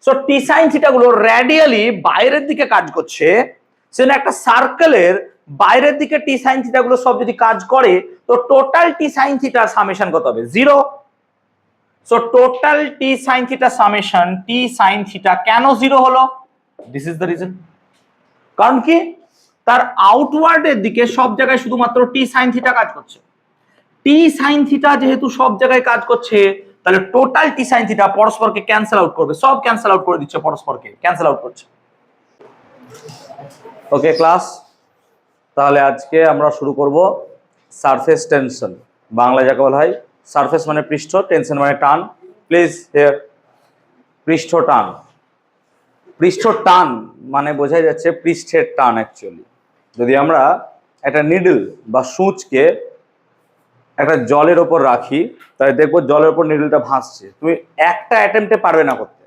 So টি sine theta গুলো radially বাইরের দিকে কাজ করছে, সেজন্য একটা সার্কেলের বাইরের দিকে টি সাইন থিটা গুলো সব যদি কাজ করে তো টোটাল টি সাইন থিটা সামেশন কত হবে? 0। সো টোটাল টি সাইন থিটা সামেশন টি সাইন থিটা কেন 0 হলো? This is the reason. কারণ কি, তার আউটওয়ার্ডের দিকে সব জায়গায় শুধুমাত্র টি সাইন থিটা কাজ করছে। টি সাইন থিটা যেহেতু সব জায়গায় কাজ করছে, তাহলে টোটাল টি সাইন থিটা পরস্পরকে ক্যান্সেল আউট করবে, সব ক্যান্সেল আউট করে দিচ্ছে, পরস্পরকে ক্যান্সেল আউট করছে। ওকে ক্লাস, তাহলে আজকে আমরা শুরু করব সারফেস টেনশন। বাংলা যাকে বলা হয় সারফেস মানে পৃষ্ঠ, টেনশন মানে টান। প্লিজ হিয়ার, পৃষ্ঠ টান। পৃষ্ঠ টান মানে বোঝাই যাচ্ছে পৃষ্ঠের টান। অ্যাকচুয়ালি যদি আমরা একটা নিডল বা সূচকে একটা জলের ওপর রাখি, তাহলে দেখবো জলের ওপর নিডলটা ভাসছে। তুমি একটা অ্যাটেম্পটে পারবে না করতে,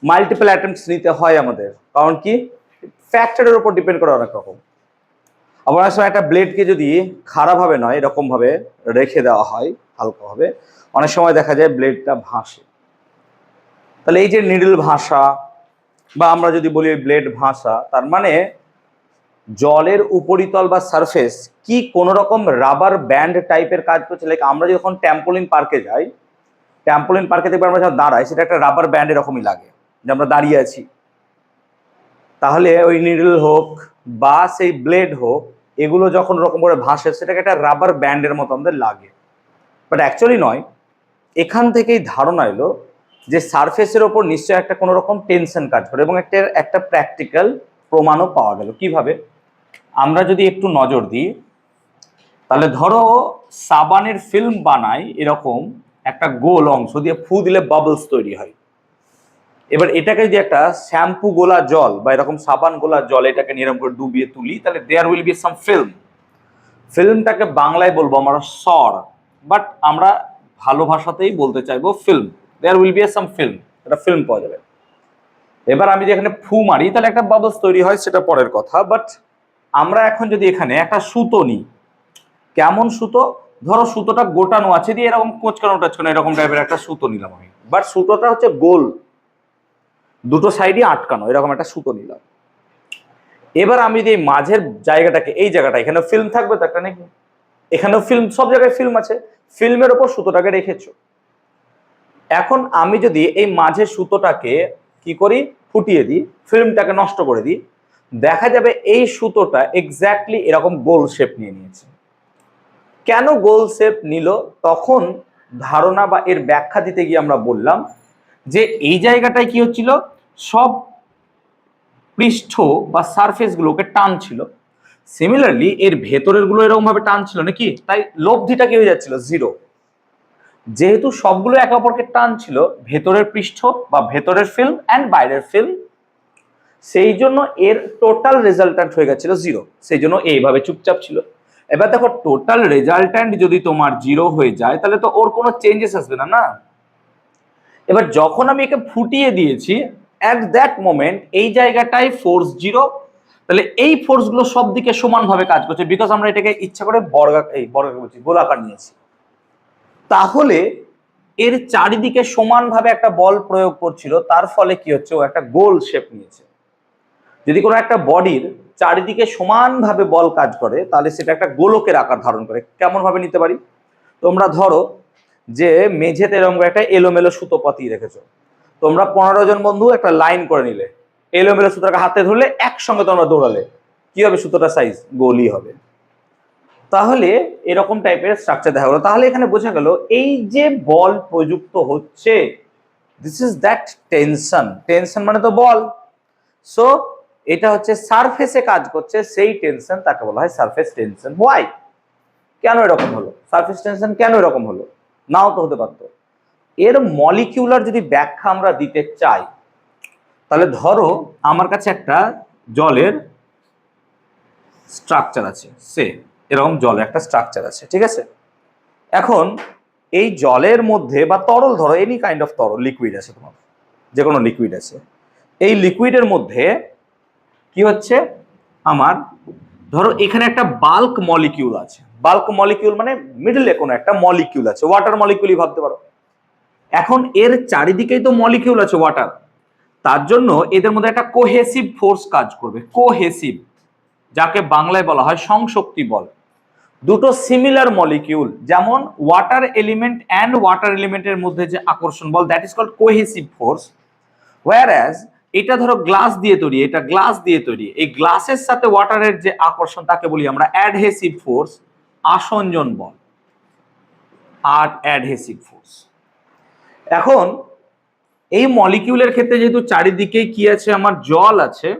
মাল্টিপল অ্যাটেম্পটস নিতে হয় আমাদের। কারণ কি, ফ্যাক্টরের উপর ডিপেন্ড করে অনেক রকম। আবার অনেক সময় একটা ব্লেডকে যদি খারাপভাবে নয়, এরকম ভাবে রেখে দেওয়া হয় হালকাভাবে, অনেক সময় দেখা যায় ব্লেডটা ভাসে। তাহলে এই যে নিডল ভাসা বা আমরা যদি বলি ব্লেড ভাসা, তার মানে জলের উপরিতল বা সারফেস কি কোনো রকম রাবার ব্যান্ড টাইপের কাজ করছে। লাইক আমরা যখন ট্যাম্পোলিন পার্কে যাই, ট্যাম্পোলিন পার্কে দেখবো আমরা যখন দাঁড়াই, সেটা একটা রাবার ব্যান্ড এরকমই লাগে যে আমরা দাঁড়িয়ে আছি। তাহলে ওই নিডল হোক বা সেই ব্লেড হোক, এগুলো যখন রকম করে ভাসে সেটাকে একটা রাবার ব্যান্ডের মতো আমাদের লাগে, বাট অ্যাকচুয়ালি নয়। এখান থেকেই ধারণা এলো যে সারফেসের ওপর নিশ্চয়ই একটা কোনো রকম টেনশন কাজ করে, এবং একটা প্র্যাকটিক্যাল প্রমাণও পাওয়া গেল। কিভাবে? আমরা যদি একটু নজর দিই, তাহলে ধরো সাবানের ফিল্ম বানাই, এরকম একটা গোল অংশ দিয়ে ফু দিলে বাবলস তৈরি হয়। এবার এটাকে যদি একটা শ্যাম্পু গোলা জল বা এরকম সাবান গোলা জল এটাকে নিরম করে ডুবিয়ে তুলি, তাহলে there will be some film. ফিল্মটাকে বাংলায় বলবো আমরা সর, বাট আমরা ভালো ভাষাতেই বলতে চাইবো film. There will be some film, একটা ফিল্ম পাওয়া যাবে। এবার আমি যদি এখানে ফু মারি তাহলে একটা বাবলস তৈরি হয়, সেটা পরের কথা। বাট আমরা এখন যদি এখানে একটা সুতো নিই, কেমন সুতো? ধরো সুতোটা গোটানো আছে, দিয়ে এরকম কোঁচকানো টাচকানো এরকম টাইপের একটা সুতো নিলাম আমি, বাট সুতোটা হচ্ছে গোল, দুটো সাইডই আটকানো, এরকম একটা সুতো নিলাম। এবার আমি যদি এই মাঝের জায়গাটাকে, এই জায়গাটা এখানে ফিল্ম থাকবে তো একটা নাকি, এখানেও ফিল্ম, সব জায়গায় ফিল্ম আছে, ফিল্মের ওপর সুতোটাকে রেখেছো। এখন আমি যদি এই মাঝের সুতোটাকে কি করি, ফুটিয়ে দিই, ফিল্মটাকে নষ্ট করে দিই, দেখা যাবে এই সুতোটা এক্স্যাক্টলি এরকম গোল শেপ নিয়ে নিয়েছে। কেন গোল শেপ নিল? তখন ধারণা বা এর ব্যাখ্যা দিতে গিয়ে আমরা বললাম যে এই জায়গাটায় কি হচ্ছিল, সব পৃষ্ঠ বা সারফেস গুলোকে টানছিল। সিমিলারলি এর ভেতরের গুলো এরকম ভাবে টানছিল নাকি, তাই লব্ধিটা কি হয়ে যাচ্ছিল? 0। যেহেতু সবগুলো একে অপরকে টানছিল, ভেতরের পৃষ্ঠ বা ভেতরের ফিল্ম অ্যান্ড বাইরের ফিল্ম, সেই জন্য এর টোটাল রেজাল্ট্যান্ট হয়ে গেছিল 0। সেই জন্য এইভাবে চুপচাপ ছিল। এবার দেখো টোটাল রেজাল্ট্যান্ট যদি তোমার 0 হয়ে যায়, তাহলে তো ওর কোনো চেঞ্জেস আসবে না, না? এবার যখন আমি একে ফুটিয়ে দিয়েছি, অ্যাট দ্যাট মোমেন্ট এই জায়গাটায় ফোর্স 0, তাহলে এই ফোর্স গুলো সব দিকে সমানভাবে কাজ করছে, বিকজ আমরা এটাকে ইচ্ছা করে বর্গাকার বলছি, গোলাকার নিয়েছি। তাহলে এর চারিদিকে সমানভাবে একটা বল প্রয়োগ করছিল, তার ফলে কি হচ্ছে, ও একটা গোল শেপ নিয়েছে। যদি কোনো একটা বডির চারিদিকে সমানভাবে বল কাজ করে, তাহলে সেটা একটা গোলকের আকার ধারণ করে। কেমন ভাবে নিতে পারি? তোমরা ধরো যে মেঝেতে এরকম একটা এলোমেলো সুতো পাতিয়ে রেখেছো, তোমরা 15 জন বন্ধু একটা লাইন করে নিলে, এলোমেলো সুতোটাকে হাতে ধরলে, একসঙ্গে তোমরা দৌড়ালে, কি হবে? সুতোটা সাইজ গোলই হবে। তাহলে এরকম টাইপের স্ট্রাকচার দেখা গেলো। তাহলে এখানে বোঝা গেল এই যে বল প্রযুক্ত হচ্ছে, this is that tension. Tension মানে তো বল। সো এটা হচ্ছে সারফেসে কাজ করছে, সেই টেনশন, তাকে বলা হয় সারফেস টেনশন। হোয়াই? কেন এরকম হলো? সারফেস টেনশন কেন এরকম হলো? নাও তো হতে পারতো। এর মলিকিউলার যদি ব্যাখ্যা আমরা দিতে চাই, তাহলে ধরো আমার কাছে একটা জলের স্ট্রাকচার আছে, সে এরকম জলের একটা স্ট্রাকচার আছে, ঠিক আছে? এখন এই জলের মধ্যে বা তরল, ধরো এনি কাইন্ড অফ তরল, লিকুইড আছে, তোমার যে কোনো লিকুইড আছে, এই লিকুইডের মধ্যে কি হচ্ছে, আমার ধরো এখানে একটা বাল্ক মলিকিউল আছে। বাল্ক মলিকিউল মানে মিডলে কোনো একটা মলিকিউল আছে, ওয়াটার মলিকিউলই ভাবতে পারো। এখন এর চারিদিকেই তো মলিকিউল আছে ওয়াটার, তার জন্য এদের মধ্যে একটা কোহেসিভ ফোর্স কাজ করবে, কোহেসিভ, যাকে বাংলায় বলা হয় সংশক্তি বল। দুটো সিমিলার মলিকিউল, যেমন ওয়াটার এলিমেন্ট অ্যান্ড ওয়াটার এলিমেন্টের মধ্যে যে আকর্ষণ বল, that is called cohesive force. Whereas এটা ধরো গ্লাস দিয়ে তৈরি, এটা গ্লাস দিয়ে তৈরি, এই গ্লাসের সাথে ওয়াটারের যে আকর্ষণ তাকে বলি আমরা অ্যাডহেসিভ ফোর্স, আসঞ্জন বল, অ্যাডহেসিভ ফোর্স। এখন এই মলিকিউলের ক্ষেত্রে যেহেতু চারিদিকে কি আছে, আমার জল আছে,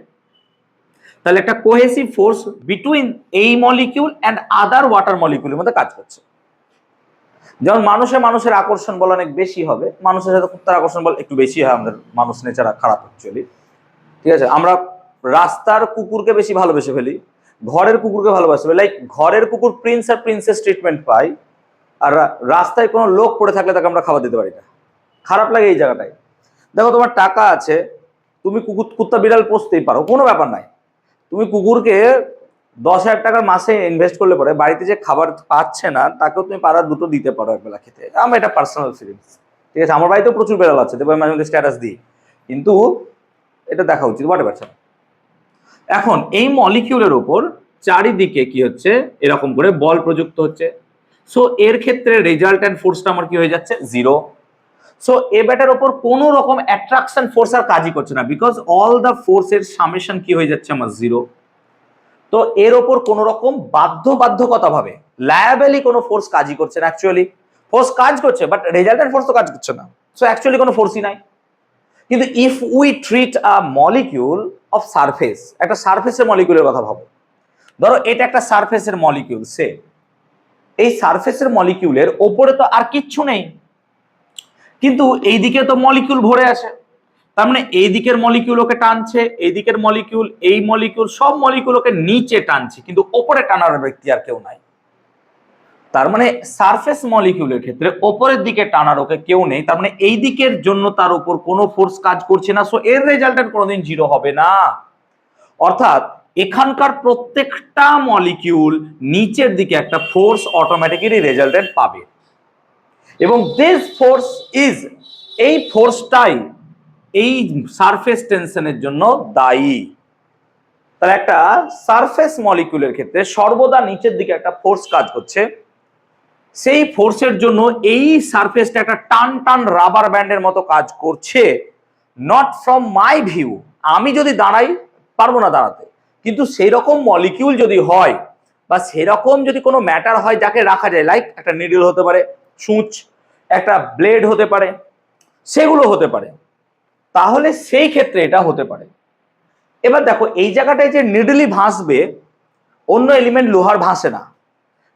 তাহলে একটা কোহেসিভ ফোর্স বিটুইন এই মলিকিউল অ্যান্ড আদার ওয়াটার মলিকিউলের মধ্যে কাজ করছে। যেমন মানুষের আকর্ষণ বল অনেক বেশি হবে, মানুষের সাথে কুত্তার আকর্ষণ বল একটু বেশি হয়, আমাদের মানুষ নেচার খারাপ অ্যাকচুয়ালি, ঠিক আছে। আমরা রাস্তার কুকুরকে বেশি ভালোবেসে ফেলি, ঘরের কুকুরকে ভালোবাসে ফেলি, লাইক ঘরের কুকুর প্রিন্স আর প্রিন্সেস ট্রিটমেন্ট পায়, আর রাস্তায় কোনো লোক পড়ে থাকলে তাকে আমরা খাবার দিতে পারি না, খারাপ লাগে এই জায়গাটায়। দেখো তোমার টাকা আছে, তুমি কুত্তা বিড়াল পোষতেই পারো, কোনো ব্যাপার নাই, তুমি কুকুরকে 10,000 টাকার মাসে ইনভেস্ট করলে পরে বাড়িতে যে খাবার পাচ্ছে না তাকেও তুমি পাড়া দুটো দিতে পারো একবেলা খেতে। আমার এটা পার্সোনাল ফিলিংস, ঠিক আছে। আমার বাড়িতেও প্রচুর বিড়াল আছে, দেখবো মাঝে মধ্যে স্ট্যাটাস দিই, কিন্তু এটা দেখা উচিত, বটে পারছে না। এখন এই মলিকিউলের ওপর চারিদিকে কি হচ্ছে, এরকম করে বল প্রযুক্ত হচ্ছে। সো এর ক্ষেত্রে রেজাল্ট্যান্ট ফোর্সটা আমার কি হয়ে যাচ্ছে, 0। সো এ ব্যাটার ওপর কোনো রকম অ্যাট্রাকশন ফোর্স আর কাজই করছে না, বিকজ অল দ্য ফোর্সের সামেশন কি হয়ে যাচ্ছে আমার 0। তো এর ওপর কোনো রকম বাধ্যকতা ভাবে লায়াবেলি কোনো ফোর্স কাজই করছে না। অ্যাকচুয়ালি ফোর্স কাজ করছে, বাট রেজাল্টেন্ট ফোর্স তো কাজ করছে না, সো অ্যাকচুয়ালি কোনো ফোর্সই নাই। কিন্তু if we treat a molecule of surface, একটা সারফেসের মলিকিউলের কথা ভাবো, ধরো এটা একটা সারফেসের মলিকিউল, সে এই সারফেসের মলিকিউলের ওপরে তো আর কিচ্ছু নেই, কিন্তু এই দিকে তো মলিকিউল ভরে আছে, তার মানে এই দিকের মলিকিউল ওকে টানছে, এই দিকের মলিকিউল, এই মলিকিউল, সব মলিকিউল ওকে নিচে টানছে, কিন্তু ওপরে টানার ব্যক্তি আর কেউ নাই। তার মানে সারফেস মলিকিউলের ক্ষেত্রে ওপরের দিকে টানার ওকে কেউ নেই, তার মানে এই দিকের জন্য তার উপর কোনো ফোর্স কাজ করছে না, সো এর রেজাল্টেন্ট কোনোদিন 0 হবে না। অর্থাৎ এখানকার প্রত্যেকটা মলিকিউল নিচের দিকে একটা ফোর্স অটোমেটিক্যালি রেজাল্টেন্ট পাবে, এবং দিস ফোর্স ইজ, এই ফোর্সটাই এই সারফেস টেনশনের জন্য দায়ী। তাহলে একটা সারফেস মলিকিউলের ক্ষেত্রে সর্বদা নিচের দিকে একটা ফোর্স কাজ করছে, সেই ফোর্সের জন্য এই সারফেসটা একটা টান টান রাবার ব্যান্ডের মতো কাজ করছে। নট ফ্রম মাই ভিউ, আমি যদি দাঁড়াই পারবো না দাঁড়াতে, কিন্তু সেই রকম মলিকিউল যদি হয় বা সেরকম যদি কোনো ম্যাটার হয় যাকে রাখা যায়, লাইক একটা নিডল হতে পারে, সূচ, একটা ব্লেড হতে পারে, সেগুলো হতে পারে, তাহলে সেই ক্ষেত্রে এটা হতে পারে। এবার দেখো এই জায়গাটায় যে নিডলই ভাসবে, অন্য এলিমেন্ট লোহার ভাসে না,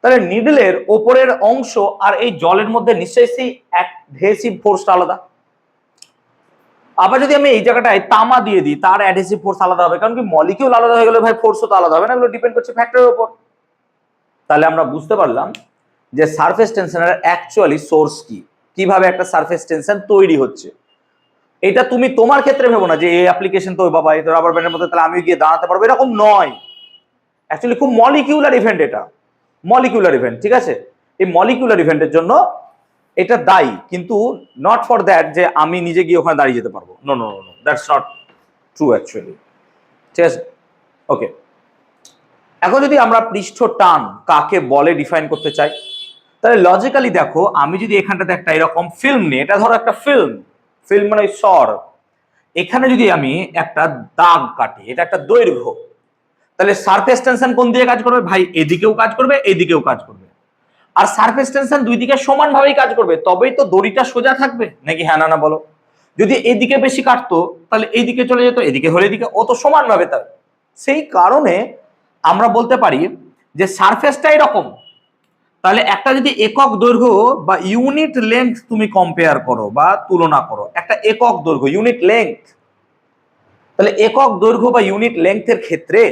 তাহলে নিডলের ওপরের অংশ আর এই জলের মধ্যে নিশ্চয়ই সেই অ্যাডহেসিভ ফোর্সটা আলাদা। আবার যদি আমি এই জায়গাটায় তামা দিয়ে দিই, তার অ্যাডহেসিভ ফোর্স আলাদা হবে, কারণ কি মলিকিউল আলাদা হয়ে গেলে ভাই ফোর্সও তো আলাদা হবে না, এগুলো ডিপেন্ড করছে ফ্যাক্টরের উপর। তাহলে আমরা বুঝতে পারলাম যে সারফেস টেনশনের অ্যাকচুয়ালি সোর্স কি, কিভাবে একটা সারফেস টেনশন তৈরি হচ্ছে। এটা তুমি তোমার ক্ষেত্রে ভেবো না যে এই অ্যাপ্লিকেশন তো বাবা এই তো রাবার ব্যান্ডের মধ্যে, তাহলে আমি গিয়ে দাঁড়াতে পারবো, এরকম নয়। অ্যাকচুয়ালি খুব মলিকিউলার ইভেন্ট, এটা মলিকিউলার ইভেন্ট, ঠিক আছে। এই মলিকিউলার ইভেন্টের জন্য এটা দায়ী, কিন্তু নট ফর দ্যাট যে আমি নিজে গিয়ে ওখানে দাঁড়িয়ে যেতে পারবো, no no no, that's not true actually, ঠিক আছে। ওকে, এখন যদি আমরা পৃষ্ঠ টান কাকে বলে ডিফাইন করতে চাই, তাহলে লজিক্যালি দেখো, আমি যদি এখানটাতে একটা এরকম ফিল্ম নিই, এটা ধরো একটা ফিল্ম মানে সর, এখানে যদি আমি একটা দাগ কাটি, এটা একটা দৈর্ঘ্য, তাহলে সারফেস টেনশন কোন দিকে কাজ করবে ভাই, এদিকেও কাজ করবে এদিকেও কাজ করবে, আর সারফেস টেনশন দুই দিকে সমানভাবেই কাজ করবে, তবেই তো দড়িটা সোজা থাকবে নাকি, হ্যাঁ না বলো। যদি এদিকে বেশি কাটতো তাহলে এইদিকে চলে যেত, এদিকে হলে এদিকে, ও তো সমানভাবে তার। সেই কারণে আমরা বলতে পারি যে সারফেসটা এরকম, তাহলে একটা যদি একক দৈর্ঘ্য বা ইউনিট লেন্থ তুমি কম্পেয়ার করো বা তুলনা করো, একটা একক দৈর্ঘ্য ইউনিট লেন্থ, তাহলে একক দৈর্ঘ্য বা ইউনিট লেন্থের ক্ষেত্রে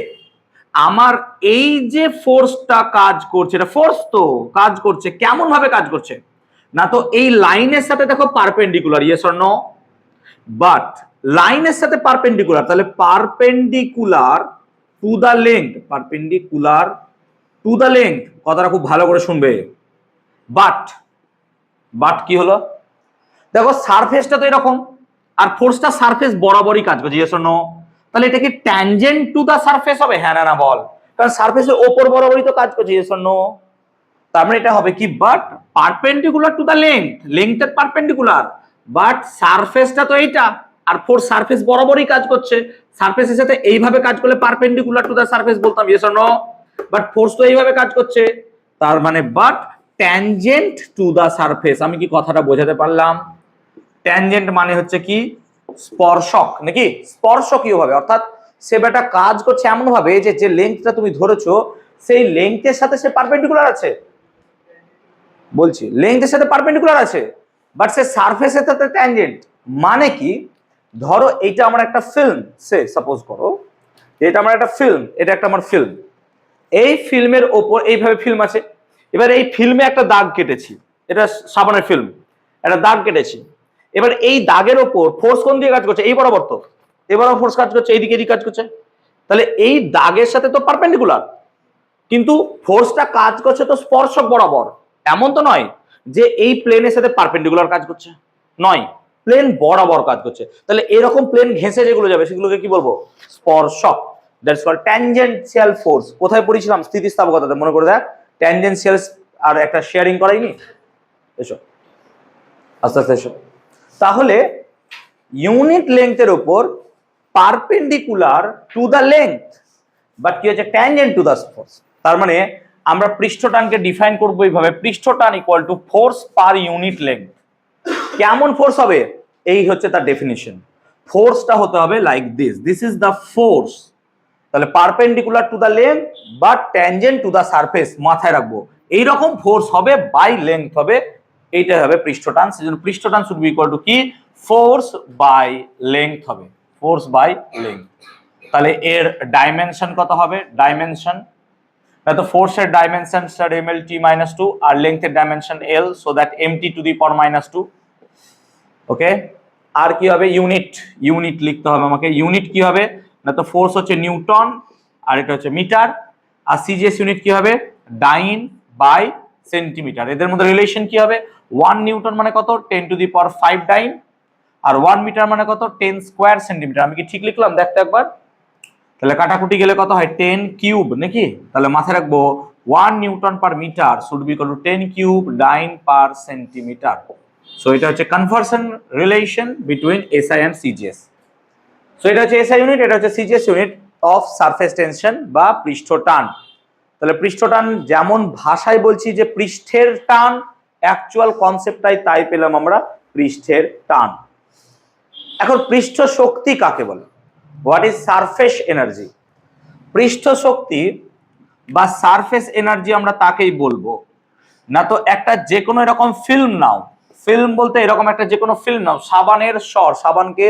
আমার এই যে ফোর্সটা কাজ করছে, এটা ফোর্স তো কাজ করছে, কেমন ভাবে কাজ করছে না, তো এই লাইনের সাথে দেখো perpendicular, yes or no, but লাইনের সাথে পারপেন্ডিকুলার, তাহলে perpendicular to the length, perpendicular to the length, কথাটা খুব ভালো করে শুনবে। বাট কি হলো, দেখো সারফেসটা তো এরকম আর ফোর্সটা সারফেস বরাবরই কাজ করছে, ইয়েস অর নো? তাহলে এটা কি ট্যানজেন্ট টু দা সারফেস হবে, হ্যাঁ না বল? কারণ সারফেসের ওপর বরাবরই তো কাজ করছে, ইয়েস অর নো? তার মানে এটা হবে কি, বাট পারপেন্ডিকুলার টু দা লেংথের পারপেন্ডিকুলার, বাট সারফেসটা তো এইটা, আর ফোর্স সারফেস বরাবরই কাজ করছে, সারফেসের সাথে এইভাবে কাজ করলে পারপেন্ডিকুলার টু দা সারফেস বলতাম, yes or no? But force তো এইভাবে কাজ করছে, তার মানে but tangent to the surface. আমি কি কথাটা বোঝাতে পারলাম? ট্যানজেন্ট মানে হচ্ছে কি, স্পর্শক, নাকি স্পর্শকীয় ভাবে, অর্থাৎ সে বেটা কাজ করছে এমন ভাবে যে যে লেংথটা তুমি ধরেছো সেই লেংথের সাথে সে পারপেন্ডিকুলার আছে, বলছি লেংথের সাথে পারপেন্ডিকুলার আছে, বাট সে সারফেসের সাথে ট্যানজেন্ট। মানে কি, ধরো এইটা আমার একটা ফিল্ম, সে সাপোজ করো এটা আমার একটা ফিল্ম, এটা একটা আমার ফিল্ম, এই ফিল্মের ওপর এইভাবে ফিল্ম আছে, এবার এই ফিল্মে একটা দাগ কেটেছি, এটা সাবানের ফিল্ম, একটা দাগ কেটেছি, এবার এই দাগের ওপর ফোর্স কোন দিয়ে কাজ করছে, এই বরাবর তো, এবারও ফোর্স কাজ করছে, এইদিকে এদিকে কাজ করছে, তাহলে এই দাগের সাথে তো পারপেন্ডিকুলার, কিন্তু ফোর্সটা কাজ করছে তো স্পর্শক বরাবর, এমন তো নয় যে এই প্লেনের সাথে পারপেন্ডিকুলার কাজ করছে, নয়, প্লেন বরাবর কাজ করছে। তাহলে এরকম প্লেন ঘেঁষে যেগুলো যাবে সেগুলোকে কি বলবো, স্পর্শক, দ্যাটস কল্ড ট্যানজেনশিয়াল ফোর্স। কোথায় পড়েছিলাম, স্থিতিস্থাপকতাতে, মনে করে দেখ, ট্যানজেনশিয়াল আর একটা শেয়ারিং করাইনি, এসো আস্তে আস্তে এসো। তাহলে ইউনিট লেংথের উপর perpendicular to the length, but কি হচ্ছে, ট্যানজেন্ট টু দা ফোর্স। তার মানে আমরা পৃষ্ঠটানকে ডিফাইন করবো এইভাবে, পৃষ্ঠটান equal to force per unit length. কেমন ফোর্স হবে, এই হচ্ছে তার ডেফিনিশন। ফোর্সটা হতে হবে like this, this is the force, তাহলে perpendicular to the length but tangent to the surface, মাথায় রাখবো এইরকম ফোর্স হবে, বাই লেংথ হবে, এইটাই হবে পৃষ্ঠটান। সেজন্য পৃষ্ঠটান শুড বি ইকুয়াল টু কি, ফোর্স বাই লেংথ হবে, ফোর্স বাই লেংথ। তাহলে এর ডাইমেনশন কত হবে, ডাইমেনশন তো ফোর্সের ডাইমেনশন স্যার mlt - 2 আর লেংথের dimension l, so that mt to the power -2। Okay, আর কি হবে, ইউনিট, ইউনিট লিখতে হবে আমাকে, ইউনিট কি হবে না, তো ফোর্স হচ্ছে নিউটন আর এটা হচ্ছে মিটার, আর সিজিএস ইউনিট কি হবে, ডাইন বাই সেন্টিমিটার। এদের মধ্যে রিলেশন কি হবে, 1 নিউটন মানে কত, 10 two the power 5 dine, R 1 metre মানে কত, 10 স্কয়ার সেন্টিমিটার। আমি কি ঠিক লিখলাম, দেখতে একবার, তাহলে কাটাকুটি গেলে কত হয়, 10 কিউব নাকি, তাহলে মাথায় রাখবো 1 newton per metre should be equal to 10 cube dyne per centimetre. So এটা হচ্ছে conversion relation between SI and CGS. So এটা হচ্ছে এসআই ইউনিট, এটা হচ্ছে CGS unit of surface tension বা পৃষ্ঠ টান। তাহলে পৃষ্ঠ টান যেমন ভাষায় বলছি যে পৃষ্ঠের টান, অ্যাকচুয়াল কনসেপ্টটাই তাই পেলাম আমরা, পৃষ্ঠের টান। এখন পৃষ্ঠ শক্তি কাকে বলে, হোয়াট ইজ সারফেস এনার্জি? পৃষ্ঠ শক্তি বা সারফেস এনার্জি আমরা তাকেই বলবো, না তো একটা যে কোনো এরকম ফিল্ম নাও, ফিল্ম বলতে এরকম একটা যে কোনো ফিল্ম নাও, সাবানের স্বর, সাবানকে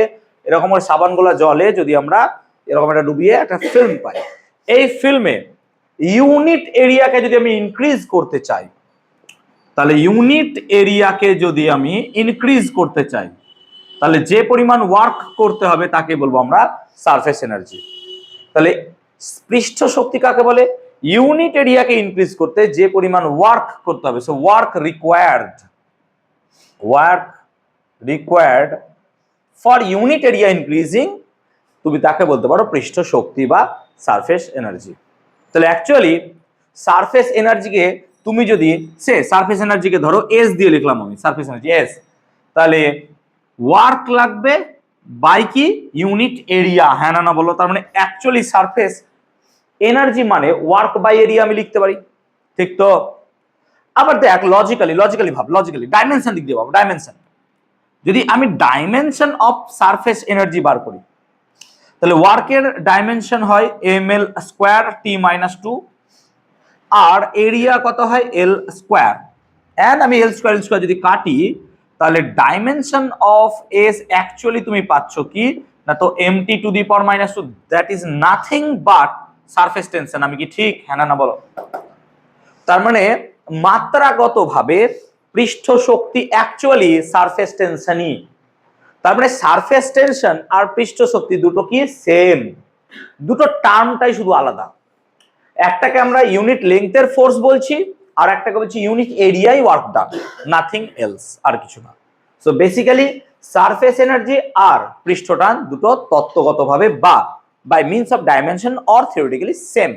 এরকম সাবানগুলা জলে যদি আমরা এরকম একটা ডুবিয়ে একটা ফিল্ম পাই, এই ফিল্মে ইউনিট এরিয়াকে যদি আমি ইনক্রিজ করতে চাই, তাহলে ইউনিট এরিয়াকে যদি আমি ইনক্রিজ করতে চাই, তাহলে যে পরিমাণ ওয়ার্ক করতে হবে তাকে বলবো আমরা সারফেস এনার্জি। তাহলে পৃষ্ঠ শক্তি কাকে বলে, ইউনিট এরিয়াকে ইনক্রিজ করতে যে পরিমাণ ওয়ার্ক করতে হবে, so work required for unit area increasing, তুমি তাকে বলতে পারো পৃষ্ঠ শক্তি বা সারফেস এনার্জি। তাহলে অ্যাকচুয়ালি সারফেস এনার্জিকে তুমি যদি সারফেস এনার্জিকে ধরো এস দিয়ে লিখলাম আমি, সারফেস এনার্জি এস, তাহলে ওয়ার্ক লাগবে বাই কি, ইউনিট এরিয়া, হ্যাঁ না বলো? তার মানে অ্যাকচুয়ালি সারফেস এনার্জি মানে ওয়ার্ক বাই এরিয়া আমি লিখতে পারি, ঠিক তো? আবার দেখ লজিক্যালি ভাব, লজিক্যালি ডাইমেনশন দিক দিয়ে ভাবো, ডাইমেনশন, যদি আমি dimension of surface energy bar করি, তাহলে ওয়ার্কের ডাইমেনশন হয় ml স্কয়ার t-2, আর এরিয়া কত হয় l স্কয়ার, এন্ড আমি l স্কয়ার যদি কাটি, তাহলে ডাইমেনশন অফ এস অ্যাকচুয়ালি তুমি পাচ্ছ কি না, তো mt to the power -2, that is nothing but surface tension. আমি কি ঠিক, হ্যাঁ না বলো? তার মানে মাত্রাগতভাবে পৃষ্ঠ শক্তি অ্যাকচুয়ালি সারফেস টেনশনই। তার মানে সারফেস টেনশন আর পৃষ্ঠ শক্তি দুটো কি সেম, দুটো টার্মটাই শুধু আলাদা। একটাকে আমরা ইউনিট লেংথের ফোর্স বলছি, আর একটাকে বলছি ইউনিট এরিয়ায় ওয়ার্ক ডান, নাথিং এলস, আর কিছু না। সো বেসিক্যালি সারফেস এনার্জি আর পৃষ্ঠটান দুটো তত্ত্বগতভাবে বা by means of dimension or theoretically same.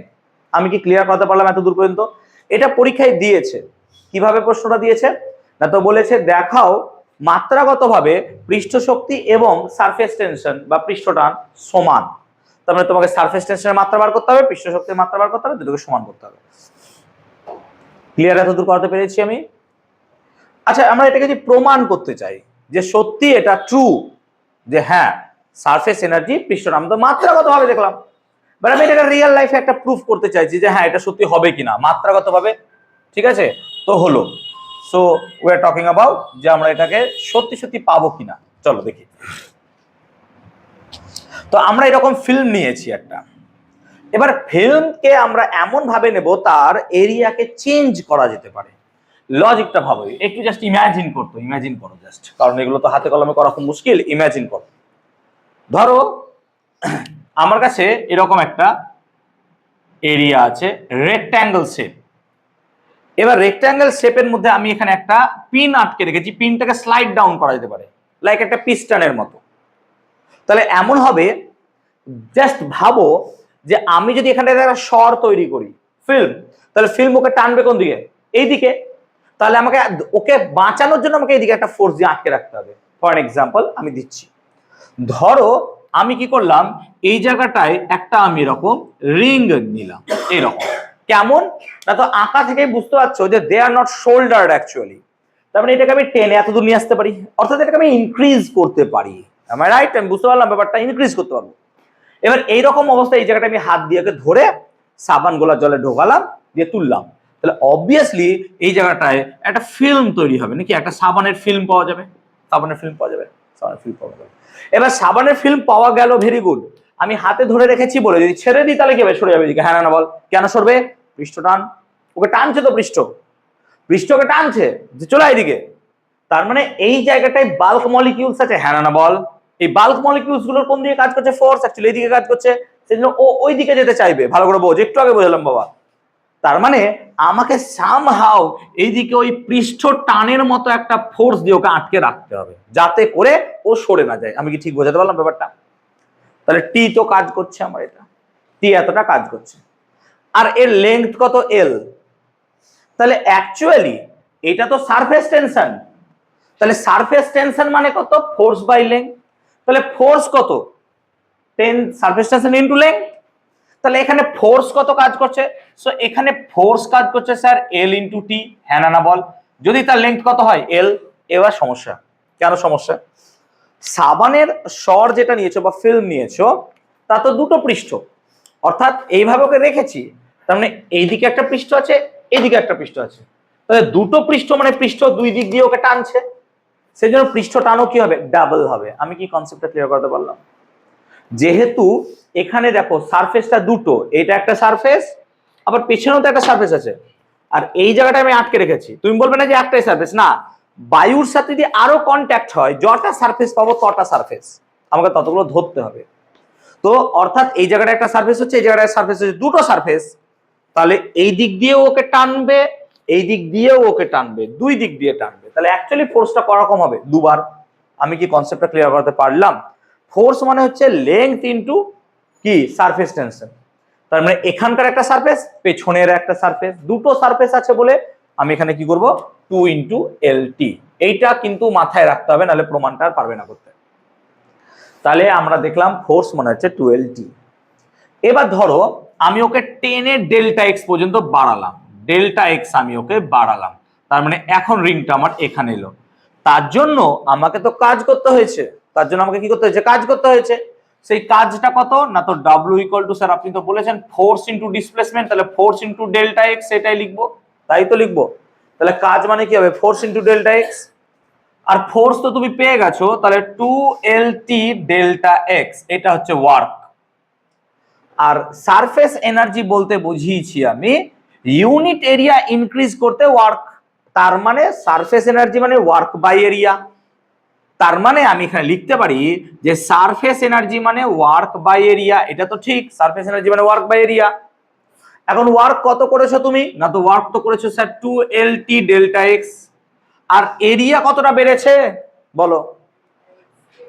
আমি কি ক্লিয়ার করতে পারলাম এত দূর পর্যন্ত? এটা পরীক্ষায় দিয়েছে। কিভাবে প্রশ্নটা দিয়েছে না, তো বলেছে দেখাও মাত্রাগতভাবে পৃষ্ঠ শক্তি এবং সারফেস টেনশন বা পৃষ্ঠটান সমান। তার মানে তোমাকে সারফেস টেনশনের মাত্রা বার করতে হবে, পৃষ্ঠ শক্তির মাত্রা বার করতে হবে, দুটোকে সমান করতে হবে। ক্লিয়ার এত দূর করতে পেরেছি আমি? আচ্ছা, আমরা এটাকে যদি প্রমাণ করতে চাই যে সত্যি এটা ট্রু, যে হ্যাঁ সারফেস এনার্জি পৃষ্ঠটান, আমরা তো মাত্রাগতভাবে দেখলাম, বাট আমি এটাকে রিয়েল লাইফে একটা প্রুফ করতে চাইছি যে হ্যাঁ এটা সত্যি হবে কিনা মাত্রাগতভাবে। ঠিক আছে, তো হলো। So we are talking about যে আমরা এটাকে সত্যি সত্যি পাবো কিনা। চলো দেখি। তো আমরা এরকম ফিল্ম নিয়েছি একটা। এবার ফিল্মকে আমরা এমন ভাবে নেব তার এরিয়াকে চেঞ্জ করা যেতে পারে। লজিকটা ভাবো, একটু জাস্ট ইমাজিন করো জাস্ট, কারণ এগুলো তো হাতে কলমে করা খুব মুশকিল। ইমাজিন করো, ধরো আমার কাছে এরকম একটা এরিয়া আছে রেক্ট্যাঙ্গেল শেপ। এবার রেক্ট্যাঙ্গেল শেপের মধ্যে আমি এখানে একটা পিন আটকে রেখেছি, পিনটাকে স্লাইড ডাউন করা যেতে পারে লাইক একটা পিস্টনের মতো। তাহলে এমন হবে, জাস্ট ভাবো যে আমি যদি এখানে একটা স্বর তৈরি করি ফিল্ম, তাহলে ফিল্ম ওকে টানবে কোন দিকে? এই দিকে। তাহলে আমাকে ওকে বাঁচানোর জন্য আমাকে এইদিকে একটা ফোর্স দিয়ে আটকে রাখতে হবে। ফর এক্সাম্পল আমি দিচ্ছি, ধরো আমি কি করলাম, এই জায়গাটায় একটা আমি এরকম রিং নিলাম, এরকম। কেমন না, তো আঁকা থেকে বুঝতে পারছো যে দে আর নট শোল্ডার্ড অ্যাকচুয়ালি। তার মানে এটাকে আমি টেনে এত দূর নিয়ে আসতে পারি, অর্থাৎ এটাকে আমি ইনক্রিজ করতে পারি। আমার রাইট, আমি বুঝতে পারলাম ব্যাপারটা, ইনক্রিজ করতে পারবো। এবার এইরকম অবস্থায় এই জায়গাটা আমি হাত দিয়ে ধরে সাবান গোলা জলে ঢোকালাম, দিয়ে তুললাম, তাহলে অবভিয়াসলি এই জায়গাটায় একটা ফিল্ম তৈরি হবে নাকি, একটা সাবানের ফিল্ম পাওয়া যাবে। এবার সাবানের ফিল্ম পাওয়া গেল, ভেরি গুড। আমি হাতে ধরে রেখেছি বলে যদি ছেড়ে দিই তাহলে কি হবে? সরে যাবে এদিকে। হ্যাঁ না বল, কেন সরবে? পৃষ্ঠ টান, ওকে টানছে তো, পৃষ্ঠকে টানছে যে চলে এদিকে। তার মানে এই জায়গাটায় বাল্ক মলিকিউলস আছে। হ্যাঁ না বল, এই বাল্ক মলিকিউলস গুলোর কোন দিকে কাজ করছে? ফোর্স অ্যাকচুয়ালি এইদিকে কাজ করছে, সেজন্য ও ওই দিকে যেতে চাইবে। ভালো করে বোঝ, একটু আগে বোঝালাম বাবা। তার মানে আমাকে সামহাউ এইদিকে ওই পৃষ্ঠ টানের মতো একটা ফোর্স দিয়ে ওকে আটকে রাখতে হবে, যাতে করে ও সরে না যায়। আমি কি ঠিক বোঝাতে পারলাম ব্যাপারটা? তাহলে টি তো কাজ করছে, আমার এটা টি এতটা কাজ করছে, আর এর লেন্থ কত? এল। তাহলে অ্যাকচুয়ালি এটা তো সারফেস টেনশন। তাহলে সারফেস টেনশন মানে কত? Force by length. তাহলে ফোর্স কত? 10 সারফেস টেনশন ইনটু লেন্থ। তাহলে এখানে ফোর্স কত কাজ করছে? সো এখানে ফোর্স কাজ করছে স্যার এল ইনটু টি। হ্যাঁ না বল, যদি তার লেন্থ কত হয়? এল। এবার সমস্যা, কেন সমস্যা? সাবানের স্বর যেটা নিয়েছো বা ফিল্ম নিয়েছো, তা তো দুটো পৃষ্ঠ, অর্থাৎ এইভাবে ওকে রেখেছি, তার মানে এইদিকে একটা পৃষ্ঠ আছে, এইদিকে একটা পৃষ্ঠ আছে। তাহলে দুটো পৃষ্ঠ মানে পৃষ্ঠ দুই দিক দিয়ে ওকে টানছে, সেই জন্য পৃষ্ঠ টানও কি হবে? ডাবল হবে। আমি কি কনসেপ্টটা ক্লিয়ার করতে পারলাম? যেহেতু এখানে দেখো সারফেসটা দুটো, এটা একটা সারফেস, আবার পেছনেও তো একটা সারফেস আছে, আর এই জায়গাটা আমি আটকে রেখেছি। তুমি বলবে না যে একটাই সারফেস, না, বায়ুর সাথে যদি আরো কন্ট্যাক্ট হয়, যটা সারফেস পাবো তটা সারফেস, আমাকে ততগুলো ধরতে হবে। তো অর্থাৎ এই জায়গাটা একটা সারফেস হচ্ছে, এই জায়গাটা সারফেস হচ্ছে, দুটো সারফেস। তাহলে এই দিক দিয়েও ওকে টানবে, এই দিক দিয়েও ওকে টানবে, দুই দিক দিয়ে টানবে। তাহলে অ্যাকচুয়ালি ফোর্সটা করকম হবে? দুবার। আমি কি কনসেপ্টটা ক্লিয়ার করতে পারলাম? ফোর্স মানে হচ্ছে লেংথ ইনটু কি? Surface tension. তার মানে এখানকার একটা সারফেস, পেছনের একটা সারফেস, দুটো সারফেস আছে বলে আমি এখানে কি করব? 2 ইনটু এল টি। এইটা কিন্তু মাথায় রাখতে হবে, নাহলে প্রমাণটা আর পারবে না করতে। তাহলে আমরা দেখলাম ফোর্স মানে হচ্ছে 2Lt। এবার ধরো আমি ওকে 10 এর ডেল্টা এক্স পর্যন্ত বাড়ালাম, ডেল্টা এক্স আমি ওকে বাড়ালাম, তার মানে এখন রিংটা আমার এখানে এলো। তার জন্য আমাকে তো কাজ করতে হয়েছে, তার জন্য আমাকে কি করতে হয়েছে? কাজ করতে হয়েছে। সেই কাজটা কত না, তো ডাব্লিউ ইকুয়াল টু, স্যার আপনি তো বলেছেন ফোর্স ইন্টু ডিসপ্লেসমেন্ট, তাহলে ফোর্স ইন্টু ডেল্টা এক্স, এটাই লিখবো, তাই তো লিখবো। তাহলে কাজ মানে কি হবে? Force into delta X. আর ফোর্স তো তুমি পেয়ে গেছো, তাহলে 2Lt ডেল্টা এক্স, এটা হচ্ছে ওয়ার্ক। আর সারফেস এনার্জি বলতে বুঝিয়েছি আমি ইউনিট এরিয়া ইনক্রিজ করতে ওয়ার্ক। তার মানে সারফেস এনার্জি মানে ওয়ার্ক বাই এরিয়া। তার মানে আমি এখানে লিখতে পারি যে সারফেস এনার্জি মানে ওয়ার্ক বাই এরিয়া। এটা তো ঠিক, সারফেস এনার্জি মানে ওয়ার্ক বাই এরিয়া। এখন ওয়ার্ক কত করেছো তুমি? না, তো ওয়ার্ক তো করেছো স্যার 2Lt ডেল্টা এক্স। আর এরিয়া কতটা বেড়েছে বলো?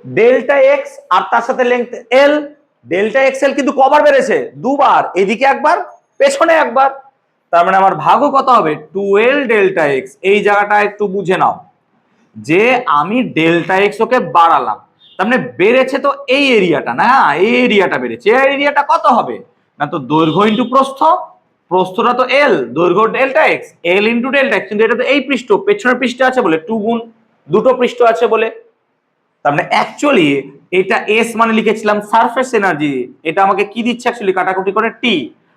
ডেল্টা এক্স আর তার সাথে লেংথ এল, ডেল্টা এক্স এল কিন্তু কবার বেড়েছে? দুবার, এদিকে একবার পেছনে একবার। তার মানে আমার ভাগও কত হবে? 2l delta x. এই জায়গাটা একটু বুঝে নাও যে আমি ডেল্টা এক্স ওকে বাড়ালাম, তার মানে বেড়েছে তো এই এরিয়াটা, না এই এরিয়াটা বেড়েছে। এই এরিয়াটা কত হবে? না তো দৈর্ঘ্য ইন্টু প্রস্থ, প্রস্থটা তো এল, দৈর্ঘ্য delta x, L into delta x, কিন্তু এটা তো এই পৃষ্ঠ, পেছনের পৃষ্ঠে আছে বলে 2 গুণ, দুটো পৃষ্ঠ আছে বলে। তার মানে অ্যাকচুয়ালি এটা এস মানে লিখেছিলাম সারফেস এনার্জি, এটা আমাকে কি দিচ্ছে অ্যাকচুয়ালি কাটাকুটি করে টি,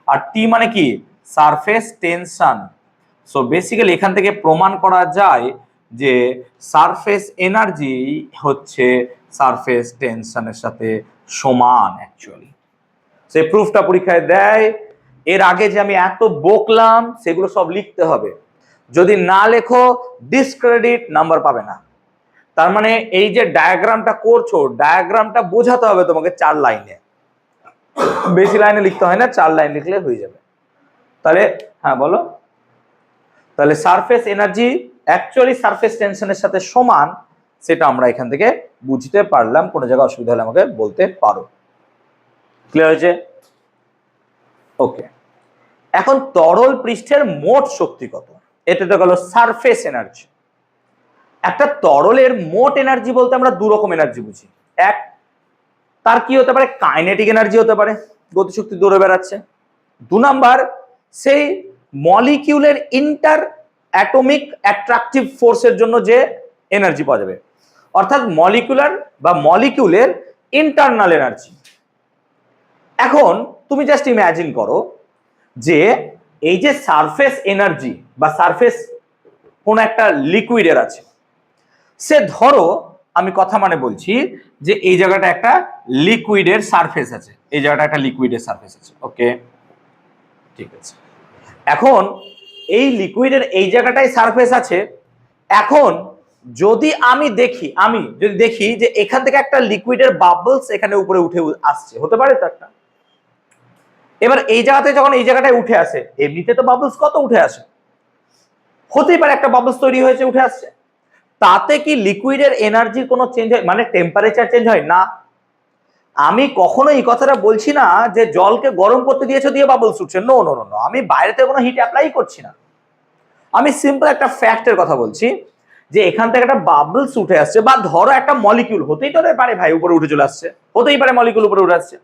আর টি মানে কি? Surface tension. সো বেসিক্যালি এখান থেকে প্রমাণ করা যায় যে সারফেস এনার্জি হচ্ছে সারফেস টেনশনের সাথে সমান অ্যাকচুয়ালি। সেই প্রুফটা পরীক্ষায় দেয়। এর আগে যে আমি এত বকলাম সেগুলো সব লিখতে হবে, যদি না লেখো ডিসক্রেডিট, নাম্বার পাবে না। তার মানে এই যে ডায়াগ্রামটা করছো, ডায়াগ্রামটা বোঝাতে হবে তোমাকে 4 লাইনে, বেশি লাইনে লিখতে হয় না, 4 লাইন লিখলে হয়ে যাবে। তাহলে হ্যাঁ বলো, তাহলে সারফেস এনার্জি অ্যাকচুয়ালি সারফেস টেনশনের সাথে সমান, সেটা আমরা এখান থেকে বুঝতে পারলাম। কোনো জায়গায় অসুবিধা হলে আমাকে বলতে পারো। ক্লিয়ার হয়েছে? ওকে, এখন তরল পৃষ্ঠের মোট শক্তি কত? এটা তো গেল সারফেস এনার্জি। একটা তরলের মোট এনার্জি বলতে আমরা দু রকম এনার্জি বুঝি। এক, তার কি হতে পারে? কাইনেটিক এনার্জি হতে পারে, গতিশক্তি দৌড়ে বেড়াচ্ছে। 2 নাম্বার, সেই মলিকিউলের ইন্টার অ্যাটমিক অ্যাট্রাকটিভ ফোর্সের জন্য যে এনার্জি পাওয়া যাবে, অর্থাৎ মলিকুলার বা মলিকিউলের ইন্টারনাল এনার্জি। এখন তুমি জাস্ট ইমাজিন করো যে এই যে সারফেস এনার্জি বা সারফেস কোন একটা লিকুইডের আছে, সে ধরো আমি কথা মানে বলছি যে এই জায়গাটা একটা লিকুইডের সারফেস আছে, এই জায়গাটা একটা লিকুইডের সারফেস আছে। ওকে, ঠিক আছে। এখন এই লিকুইডের এই জায়গাটায় সারফেস আছে। এখন যদি আমি দেখি যে এখান থেকে একটা লিকুইডের বাবলস এখানে উপরে উঠে আসছে, হতে পারে তো একটা। এবার এই জায়গাতে যখন এই জায়গাটায় উঠে আসে, এমনিতে তো বাবলস কত উঠে আসে, হতেই পারে একটা বাবলস তৈরি হয়েছে উঠে আসছে। তাতে কি লিকুইডের এনার্জির কোনো চেঞ্জ হয়? মানে টেম্পারেচার চেঞ্জ হয় না। আমি কখনো এই কথাটা বলছি না যে জলকে গরম করতে দিয়েছো দিয়ে বাবলস উঠছে, নো নো নো, আমি বাইরেতে কোনো হিট অ্যাপ্লাই করছি না। আমি সিম্পল একটা ফ্যাক্টের কথা বলছি যে এখান থেকে একটা বাবলস উঠে আসছে, বা ধরো একটা মলিকিউল, হতেই তো পারে ভাই উপরে উঠে চলে আসছে, হতেই পারে মলিকিউল উপরে উঠে আসছে।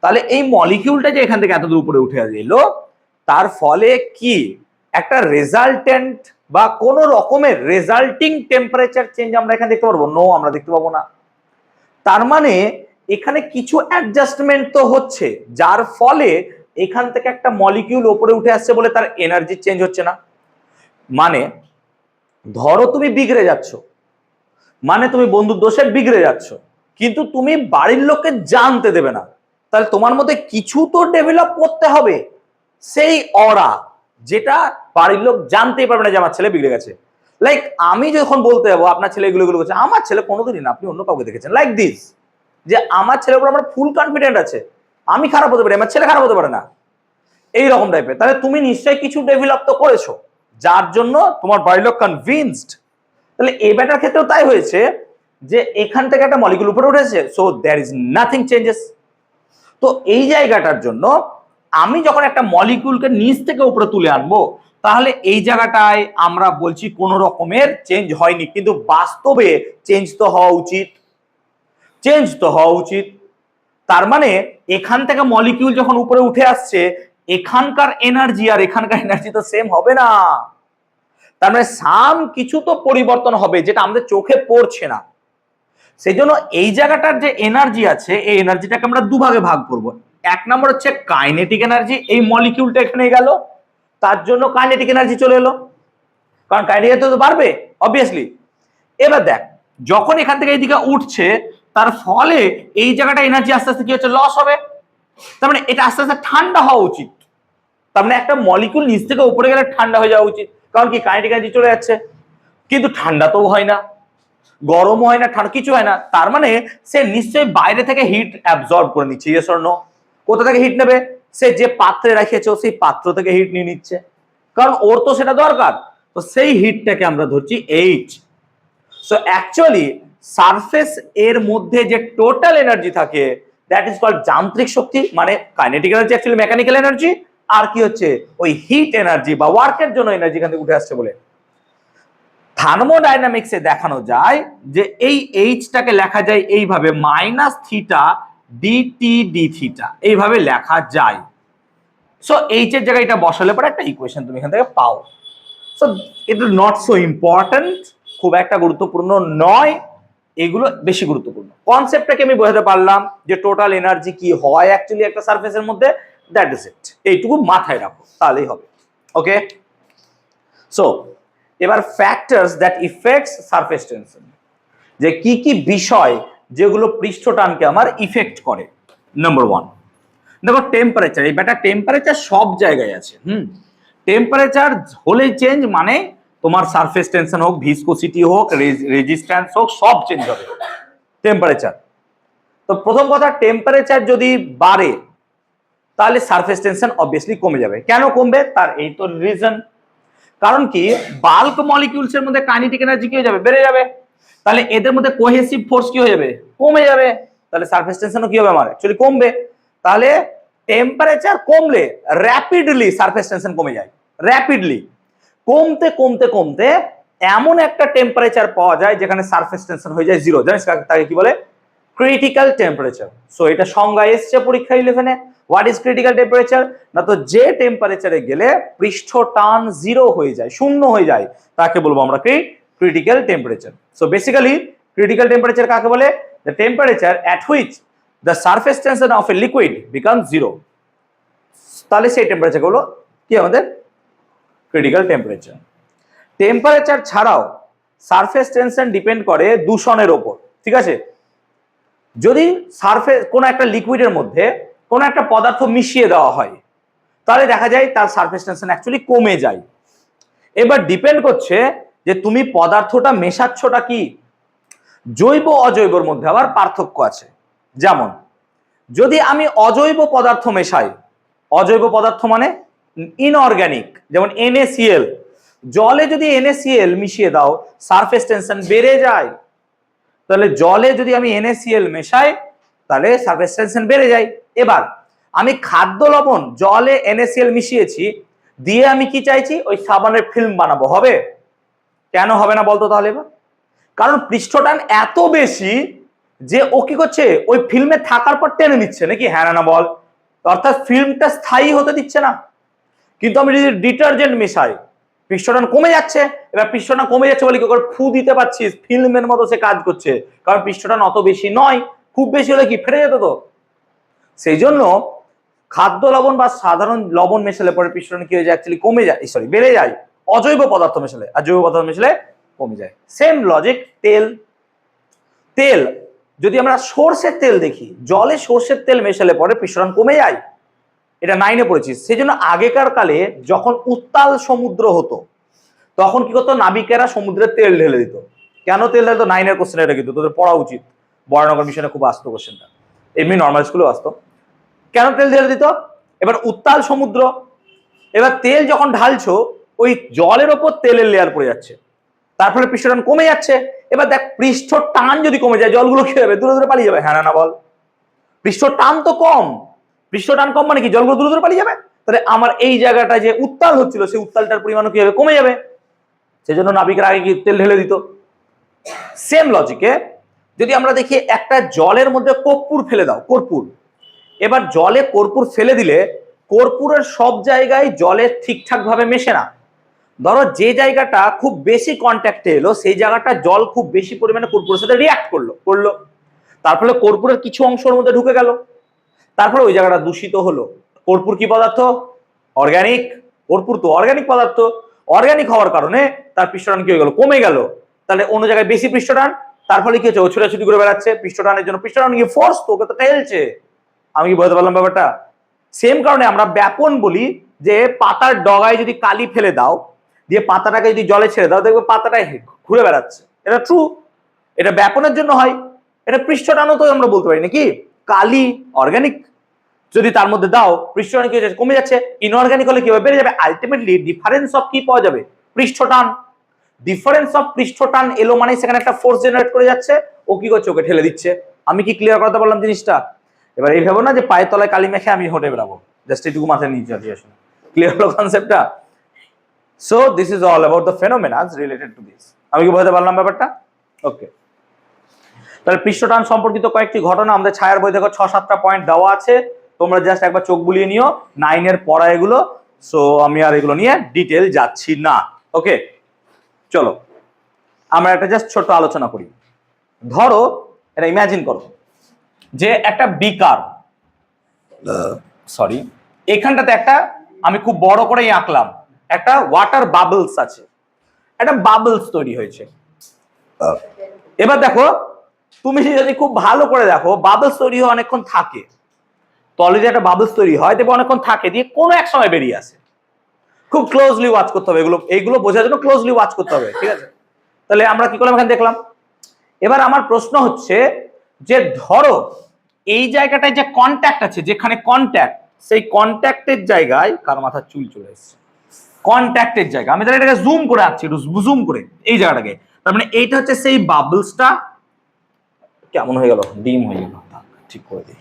তাহলে এই মলিকিউলটা যে এখান থেকে এতদূর উপরে উঠে এলো, তার ফলে কি একটা রেজাল্টেন্ট বা কোন রকমের রেজাল্টিং টেম্পারেচার চেঞ্জ আমরা এখানে দেখতে পারবো? নো, আমরা দেখতে পাবো না। তার মানে এখানে কিছু অ্যাডজাস্টমেন্ট তো হচ্ছে, যার ফলে এখান থেকে একটা মলিকিউল উপরে উঠে আসছে বলে তার এনার্জি চেঞ্জ হচ্ছে না। মানে ধরো তুমি বিগড়ে যাচ্ছ, মানে তুমি বন্ধুর দোষে বিগড়ে যাচ্ছ, কিন্তু তুমি বাড়ির লোককে জানতে দেবে না, তাহলে তোমার মধ্যে কিছু তো ডেভেলপ করতে হবে, সেই অরা, যেটা বাড়ির লোক জানতেই পারবে না যে আমার ছেলে বিগড়ে গেছে। লাইক আমি যখন বলতে যাবো আপনার ছেলে এগুলো করছে, আমার ছেলে কোনোদিনই না, আপনি অন্য কাউকে দেখেছেন, লাইক দিস, যে আমার ছেলের উপর আমার ফুল কনফিডেন্ট আছে, আমি খারাপ হতে পারি, আমার ছেলে খারাপ হতে পারে না, এইরকম টাইপের। তাহলে তুমি নিশ্চয়ই কিছু ডেভেলপ তো করেছো, যার জন্য তোমার বাড়ির লোক কনভিন্সড। তাহলে এই ব্যাটার ক্ষেত্রেও তাই হয়েছে যে এখান থেকে একটা মলিকিউল উপরে উঠেছে, so there is nothing changes. তো এই জায়গাটার জন্য আমি যখন একটা মলিকিউলকে নিচ থেকে উপরে তুলে আনবো, তাহলে এই জায়গাটায় আমরা বলছি কোন রকমের চেঞ্জ হয়নি, কিন্তু বাস্তবে চেঞ্জ তো হওয়া উচিত, চেঞ্জ তো হওয়া উচিত। তার মানে এখান থেকে মলিকিউল যখন উপরে উঠে আসছে, এখানকার এনার্জি আর এখানকার এনার্জি তো সেম হবে না। তার মানে সাম কিছু তো পরিবর্তন হবে, যেটা আমাদের চোখে পড়ছে না। সেই জন্য এই জায়গাটার যে এনার্জি আছে, এই এনার্জিটাকে আমরা দুভাগে ভাগ করব। এক নম্বর হচ্ছে কাইনেটিক এনার্জি, এই মলিকিউলটা এখানে গেল, তার জন্য কাইনেটিক এনার্জি চলে এলো, কারণ কাইনেটিক এনার্জি তো বাড়বে অবভিয়াসলি। এবার দেখ, যখন এখান থেকে এইদিকে উঠছে, তার ফলে এই জায়গাটা এনার্জি আস্তে আস্তে কি হচ্ছে? লস হবে। তার মানে এটা আস্তে আস্তে ঠান্ডা হওয়া উচিত। তার মানে একটা মলিকিউল নিচ থেকে উপরে গেলে ঠান্ডা হয়ে যাওয়া উচিত, কারণ কি কাইনেটিক এনার্জি চলে যাচ্ছে। কিন্তু ঠান্ডা তো হয় না, গরম হয় না, ঠান্ডা কিছু হয় না। তার মানে সে নিশ্চয়ই বাইরে থেকে হিট অ্যাবজর্ব করে নিচ্ছে। Yes or no? কোথা থেকে হিট নেবে? সে যে পাত্রে রেখেছে সেই পাত্র থেকে হিট নিয়ে নিচ্ছে, কারণ ওর তো সেটা দরকার। তো সেই হিটটাকে আমরা ধরছি এইচ। সো অ্যাকচুয়ালি সারফেস এর মধ্যে যে টোটাল এনার্জি থাকে দ্যাট ইজ কল্ড যান্ত্রিক শক্তি, মানে kinetic energy actually mechanical energy, আর কি হচ্ছে ওই হিট এনার্জি বা ওয়ার্কের জন্য এনার্জি এখান থেকে উঠে আসছে বলে। থার্মোডাইনামিক্সে দেখানো যায় যে এই এইচটাকে লেখা যায় এইভাবে minus theta DT D theta, এইভাবে লেখা যায়। সো এইচ এর জায়গায় এটা বসালে পরে একটা ইকুয়েশন তুমি এখান থেকে পাও। So it is not so important, খুব একটা গুরুত্বপূর্ণ নয়, এগুলো বেশি গুরুত্বপূর্ণ। কনসেপ্টটাকে আমি বোঝাতে পারলাম যে টোটাল এনার্জি কি হয় অ্যাকচুয়ালি একটা সারফেসের মধ্যে, দ্যাট ইজ ইট। এইটুকু মাথায় রাখো তাহলেই হবে। ওকে, সো এবার factors that effects surface tension, যে কি কি বিষয় যেগুলো পৃষ্ঠটানকে আমার ইফেক্ট করে। নাম্বার 1 দেখো টেম্পারেচার। এই ব্যাটা টেম্পারেচার সব জায়গায় আছে। টেম্পারেচার হলেই চেঞ্জ, মানে তোমার সারফেস টেনশন হোক, ভিসকোসিটি হোক, রেজিস্ট্যান্স হোক, সব চেঞ্জ হবে টেম্পারেচার। তো প্রথম কথা, টেম্পারেচার যদি বাড়ে তাহলে সারফেস টেনশন অবভিয়াসলি কমে যাবে। কেন কমবে তার এই তো রিজন, কারণ কি বাল্ক মলিকিউলস এর মধ্যে কাইনেটিক এনার্জি কি হয়ে যাবে, বেড়ে যাবে। তাহলে এদের মধ্যে কোহেসিভ ফোর্স কি হয়ে যাবে, কমে যাবে। তাহলে সারফেস টেনশনও কি হবে আমার অ্যাকচুয়ালি কমবে। তাহলে টেম্পারেচার কমলে র্যাপিডলি সারফেস টেনশন কমে যায়। র্যাপিডলি কমতে কমতে কমতে এমন একটা টেম্পারেচার পাওয়া যায় যেখানে সারফেস টেনশন হয়ে যায় জিরো। জানিস তাকে কি বলে, ক্রিটিক্যাল টেম্পারেচার। সো এটা সংজ্ঞা এসছে পরীক্ষা 11-এ। হোয়াট ইজ ক্রিটিক্যাল টেম্পারেচার, না তো যে টেম্পারেচারে গেলে পৃষ্ঠ টান জিরো হয়ে যায়, শূন্য হয়ে যায়, তাকে বলবো আমরা কি critical temperature. So basically critical temperature কাকে বলে, the temperature at which the surface tension of a liquid become zero. তাহলে সেই টেম্পারেচার গুলো কি আমাদের ক্রিটিক্যাল টেম্পারেচার। টেম্পারেচার ছাড়াও সারফেস টেনশন ডিপেন্ড করে দূষণের ওপর। ঠিক আছে, যদি সারফেস কোন একটা লিকুইডের মধ্যে কোন একটা পদার্থ মিশিয়ে দেওয়া হয় তাহলে দেখা যায় তার সারফেস টেনশন অ্যাকচুয়ালি কমে যায়। এবার ডিপেন্ড করছে যে তুমি পদার্থটা মেশাচ্ছটা কি। জৈব অজৈবর মধ্যে আবার পার্থক্য আছে। যেমন যদি আমি অজৈব পদার্থ মেশাই, অজৈব পদার্থ মানে ইনঅর্গানিক, যেমন NaCl, জলে যদি NaCl মিশিয়ে দাও সারফেস টেনশন বেড়ে যায়। তাহলে জলে যদি আমি NaCl মেশাই তাহলে সারফেস টেনশন বেড়ে যায়। এবার আমি খাদ্য লবণ জলে NaCl মিশিয়েছি, দিয়ে আমি কি চাইছি ওই সাবানের ফিল্ম বানাবো, হবে? কেন হবে না বলতো তাহলে? এবার কারণ পৃষ্ঠটান এত বেশি যে ও কি করছে ওই ফিল্মে থাকার পর টেনে নিচ্ছে, নাকি? হ্যাঁ না বল, অর্থাৎ ফিল্মটা স্থায়ী হতে দিচ্ছে না। কিন্তু আমি যদি ডিটারজেন্ট মেশাই পৃষ্ঠটান কমে যাচ্ছে। এবার পৃষ্ঠটান কমে যাচ্ছে বলে কি করে ফু দিতে পারছিস, ফিল্মের মতো সে কাজ করছে, কারণ পৃষ্ঠটান অত বেশি নয়। খুব বেশি হলে কি ফেটে যেত তো। সেই জন্য খাদ্য লবণ বা সাধারণ লবণ মেশালে পরে পৃষ্ঠটান কি হয়ে যায়, অ্যাকচুয়ালি কমে যায়, সরি বেড়ে যায়। অজৈব পদার্থ মেশালে, আর জৈব পদার্থ মেশালে কমে যায়। সেম লজিক তেল। তেল যদি আমরা সর্ষের তেল দেখি, জলে সর্ষের তেল মেশালে পরে পৃষ্ঠটান কমে যায়। এটা 9-এ পড়েছিস। সেই জন্য আগেকার কালে যখন উত্তাল সমুদ্র হতো তখন কি করতো, নাবিকেরা সমুদ্রে তেল ঢেলে দিত। কেন তেল ঢেলে দিত? 9-এর কোশ্চেন এটা, কিন্তু তোদের পড়া উচিত। বরানগর মিশনে খুব আসতো কোশ্চেনটা, এমনি নর্মাল স্কুলেও আসতো। কেন তেল ঢেলে দিত? এবার উত্তাল সমুদ্র, এবার তেল যখন ঢালছো ওই জলের ওপর তেলের লেয়ার পড়ে যাচ্ছে, তার ফলে পৃষ্ঠটান কমে যাচ্ছে। এবার দেখ পৃষ্ঠ টান যদি কমে যায় জলগুলো কি হবে, দূরে দূরে পালিয়ে যাবে। হ্যাঁ না বল, পৃষ্ঠ টান তো কম, পৃষ্ঠ টান কম মানে কি জলগুলো দূরে দূরে পালিয়ে যাবে। তাহলে আমার এই জায়গাটা যে উত্তাল হচ্ছিল সেই উত্তালটার পরিমাণও কি হবে, কমে যাবে। সেই জন্য নাবিকের আগে কি তেল ঢেলে দিত। সেম লজিকে যদি আমরা দেখি একটা জলের মধ্যে কর্পূর ফেলে দাও, কর্পূর, এবার জলে কর্পূর ফেলে দিলে কর্পূরের সব জায়গায় জলে ঠিকঠাক ভাবে মেশে না। ধরো যে জায়গাটা খুব বেশি কন্ট্যাক্টে এলো সেই জায়গাটা জল খুব বেশি পরিমাণে কর্পূরের সাথে রিয়াক্ট করলো, তার ফলে কর্পূরের কিছু অংশের মধ্যে ঢুকে গেল, তারপরে ওই জায়গাটা দূষিত হলো। কর্পূর কি পদার্থ? অর্গানিক। কর্পূর তো অর্গানিক পদার্থ, অর্গানিক হওয়ার কারণে তার পৃষ্ঠটান কি হয়ে গেল, কমে গেল। তাহলে অন্য জায়গায় বেশি পৃষ্ঠটান, তার ফলে কি হচ্ছে, ও ছোটাছুটি করে বেড়াচ্ছে। পৃষ্ঠটানের জন্য পৃষ্ঠটান কি ফোর্স, তো ওকে তো ঠেলছে। আমি কি বলতে পারলাম ব্যাপারটা? সেম কারণে আমরা ব্যাপন বলি, যে পাতার ডগায় যদি কালি ফেলে দাও, দিয়ে পাতাটাকে যদি জলে ছেড়ে দাও, দেখবে পাতাটা ঘুরে বেড়াচ্ছে। এটা ট্রু, এটা ব্যাপনের জন্য হয়। এটা পৃষ্ঠটানও তো আমরা বলতে পারি নাকি, কালি অর্গানিক যদি তার মধ্যে দাও পৃষ্ঠটান কি হচ্ছে, কমে যাচ্ছে। ইনঅর্গানিক হলে কি হবে, বেড়ে যাবে। আলটিমেটলি ডিফারেন্স অফ কি পাওয়া যাবে, পৃষ্ঠটান। ডিফারেন্স অফ পৃষ্ঠটান এলো মানে সেখানে একটা ফোর্স জেনারেট করে যাচ্ছে, ও কি করছে, ওকে ঠেলে দিচ্ছে। আমি কি ক্লিয়ার করতে পারলাম জিনিসটা? এবার এই ভাবো না যে পায়ের তলায় কালি মেখে আমি হেঁটে বেড়াবো, জাস্ট এটুকু মাথায় নিয়ে যাচ্ছি আসলে। ক্লিয়ার হলো কনসেপ্টটা? So this is all about the phenomenas related to this. আমি কি বোঝাতে পারলাম ব্যাপারটা? ওকে, তাহলে পৃষ্ঠটান সম্পর্কিত কয়েকটি ঘটনা আমাদের ছায়ার বই দেখো 6-7টা পয়েন্ট দেওয়া আছে, তোমরা জাস্ট একবার চোখ বুলিয়ে নিও, 9 এর পড়া এগুলো। সো আমি আর এগুলো নিয়ে ডিটেল যাচ্ছি না। ওকে, চলো আমরা একটা জাস্ট ছোট আলোচনা করি। ধরো এটা ইমাজিন করো যে একটা বিকার, সরি, এখানটাতে একটা আমি খুব বড় করেই আঁকলাম, একটা ওয়াটার বাবলস আছে, একটা বাবলস তৈরি হয়েছে। এবার দেখো, তুমি যদি খুব ভালো করে দেখো, বাবলস তৈরি হয়ে অনেকক্ষণ থাকে, তলে যে একটা বাবলস তৈরি হয় দেখবে অনেকক্ষণ থাকে, দিয়ে কোনো এক সময় বেরিয়ে আসে। খুব ক্লোজলি ওয়াচ করতে হবে, এইগুলো বোঝার জন্য ক্লোজলি ওয়াচ করতে হবে, ঠিক আছে? তাহলে আমরা কি করলাম, এখানে দেখলাম। এবার আমার প্রশ্ন হচ্ছে যে ধরো এই জায়গাটায় যে কন্ট্যাক্ট আছে, যেখানে কন্ট্যাক্ট, সেই কন্ট্যাক্টের জায়গায় কার মাথার চুল চলে এসেছে, কন্ট্যাক্টের জায়গা, আমি তাহলে এটাকে জুম করে আঁকছি, একটু জুম করে এই জায়গাটাকে। তার মানে এইটা হচ্ছে সেই বাবলসটা, কেমন হয়ে গেল, ডিম হয়ে গেল, ঠিক করে দিই।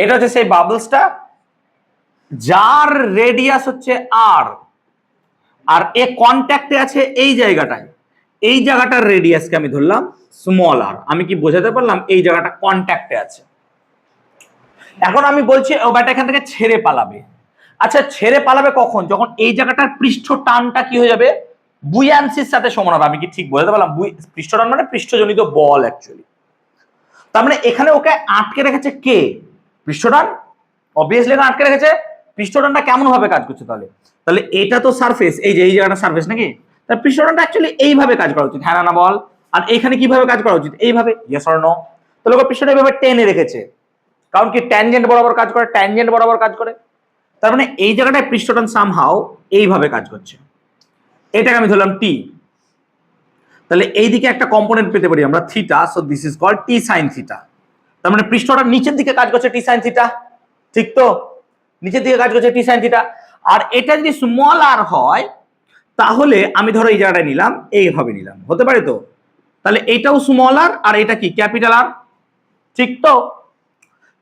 এটা হচ্ছে সেই বাবলসটা যার রেডিয়াস হচ্ছে আর, আর এ কন্ট্যাক্টে আছে এই জায়গাটায়, এই জায়গাটার রেডিয়াসকে আমি ধরলাম স্মল আর। আমি কি বোঝাতে পারলাম? এই জায়গাটা কন্ট্যাক্টে আছে। এখন আমি বলছি ও ব্যাটা এখান থেকে ছেড়ে পালাবে। আচ্ছা, ছেড়ে পালাবে কখন? যখন এই জায়গাটার পৃষ্ঠ টানটা কি হয়ে যাবে, বুয়ান্সির সাথে সমান হবে। আমি কি ঠিক বোঝাতে পারলাম? পৃষ্ঠ টান মানে পৃষ্ঠজনিত বল অ্যাকচুয়ালি। তার মানে এখানে ওকে আটকে রেখেছে কে? পৃষ্ঠটান। অবভিয়াসলি এখানে আটকে রেখেছে। পৃষ্ঠটানটা কেমন ভাবে কাজ করছে তাহলে? তাহলে এটা তো সারফেস, এই যে এই জায়গাটা সারফেস নাকি? তাহলে পৃষ্ঠটানটা অ্যাকচুয়ালি এইভাবে কাজ করা উচিত, হ্যাঁ না বল? আর এইখানে কিভাবে কাজ করা উচিত? এইভাবে, ইয়েস অর নো? তাহলে ওকে পৃষ্ঠটা এইভাবে টেনে রেখেছে, কারণ কি ট্যানজেন্ট বরাবর কাজ করে, ট্যানজেন্ট বরাবর কাজ করে। তার মানে এই জায়গাটায় পৃষ্ঠটান সামহাও এইভাবে কাজ করছে। এটাকে আমি ধরলাম টি। তাহলে এইদিকে একটা কম্পোনেন্ট পেতে পারি আমরা theta, so this is called T sine theta. তার মানে পৃষ্ঠটা নিচের দিকে কাজ করছে টি সাইন থিটা, ঠিক তো? নিচের দিকে কাজ করছে টি সাইন থিটা। আর এটা যদি স্মল আর হয় তাহলে আমি ধরো এই জায়গাটায় নিলাম, এইভাবে নিলাম, হতে পারে তো? তাহলে এটাও স্মল আর, আর এটা কি ক্যাপিটাল আর, ঠিক তো?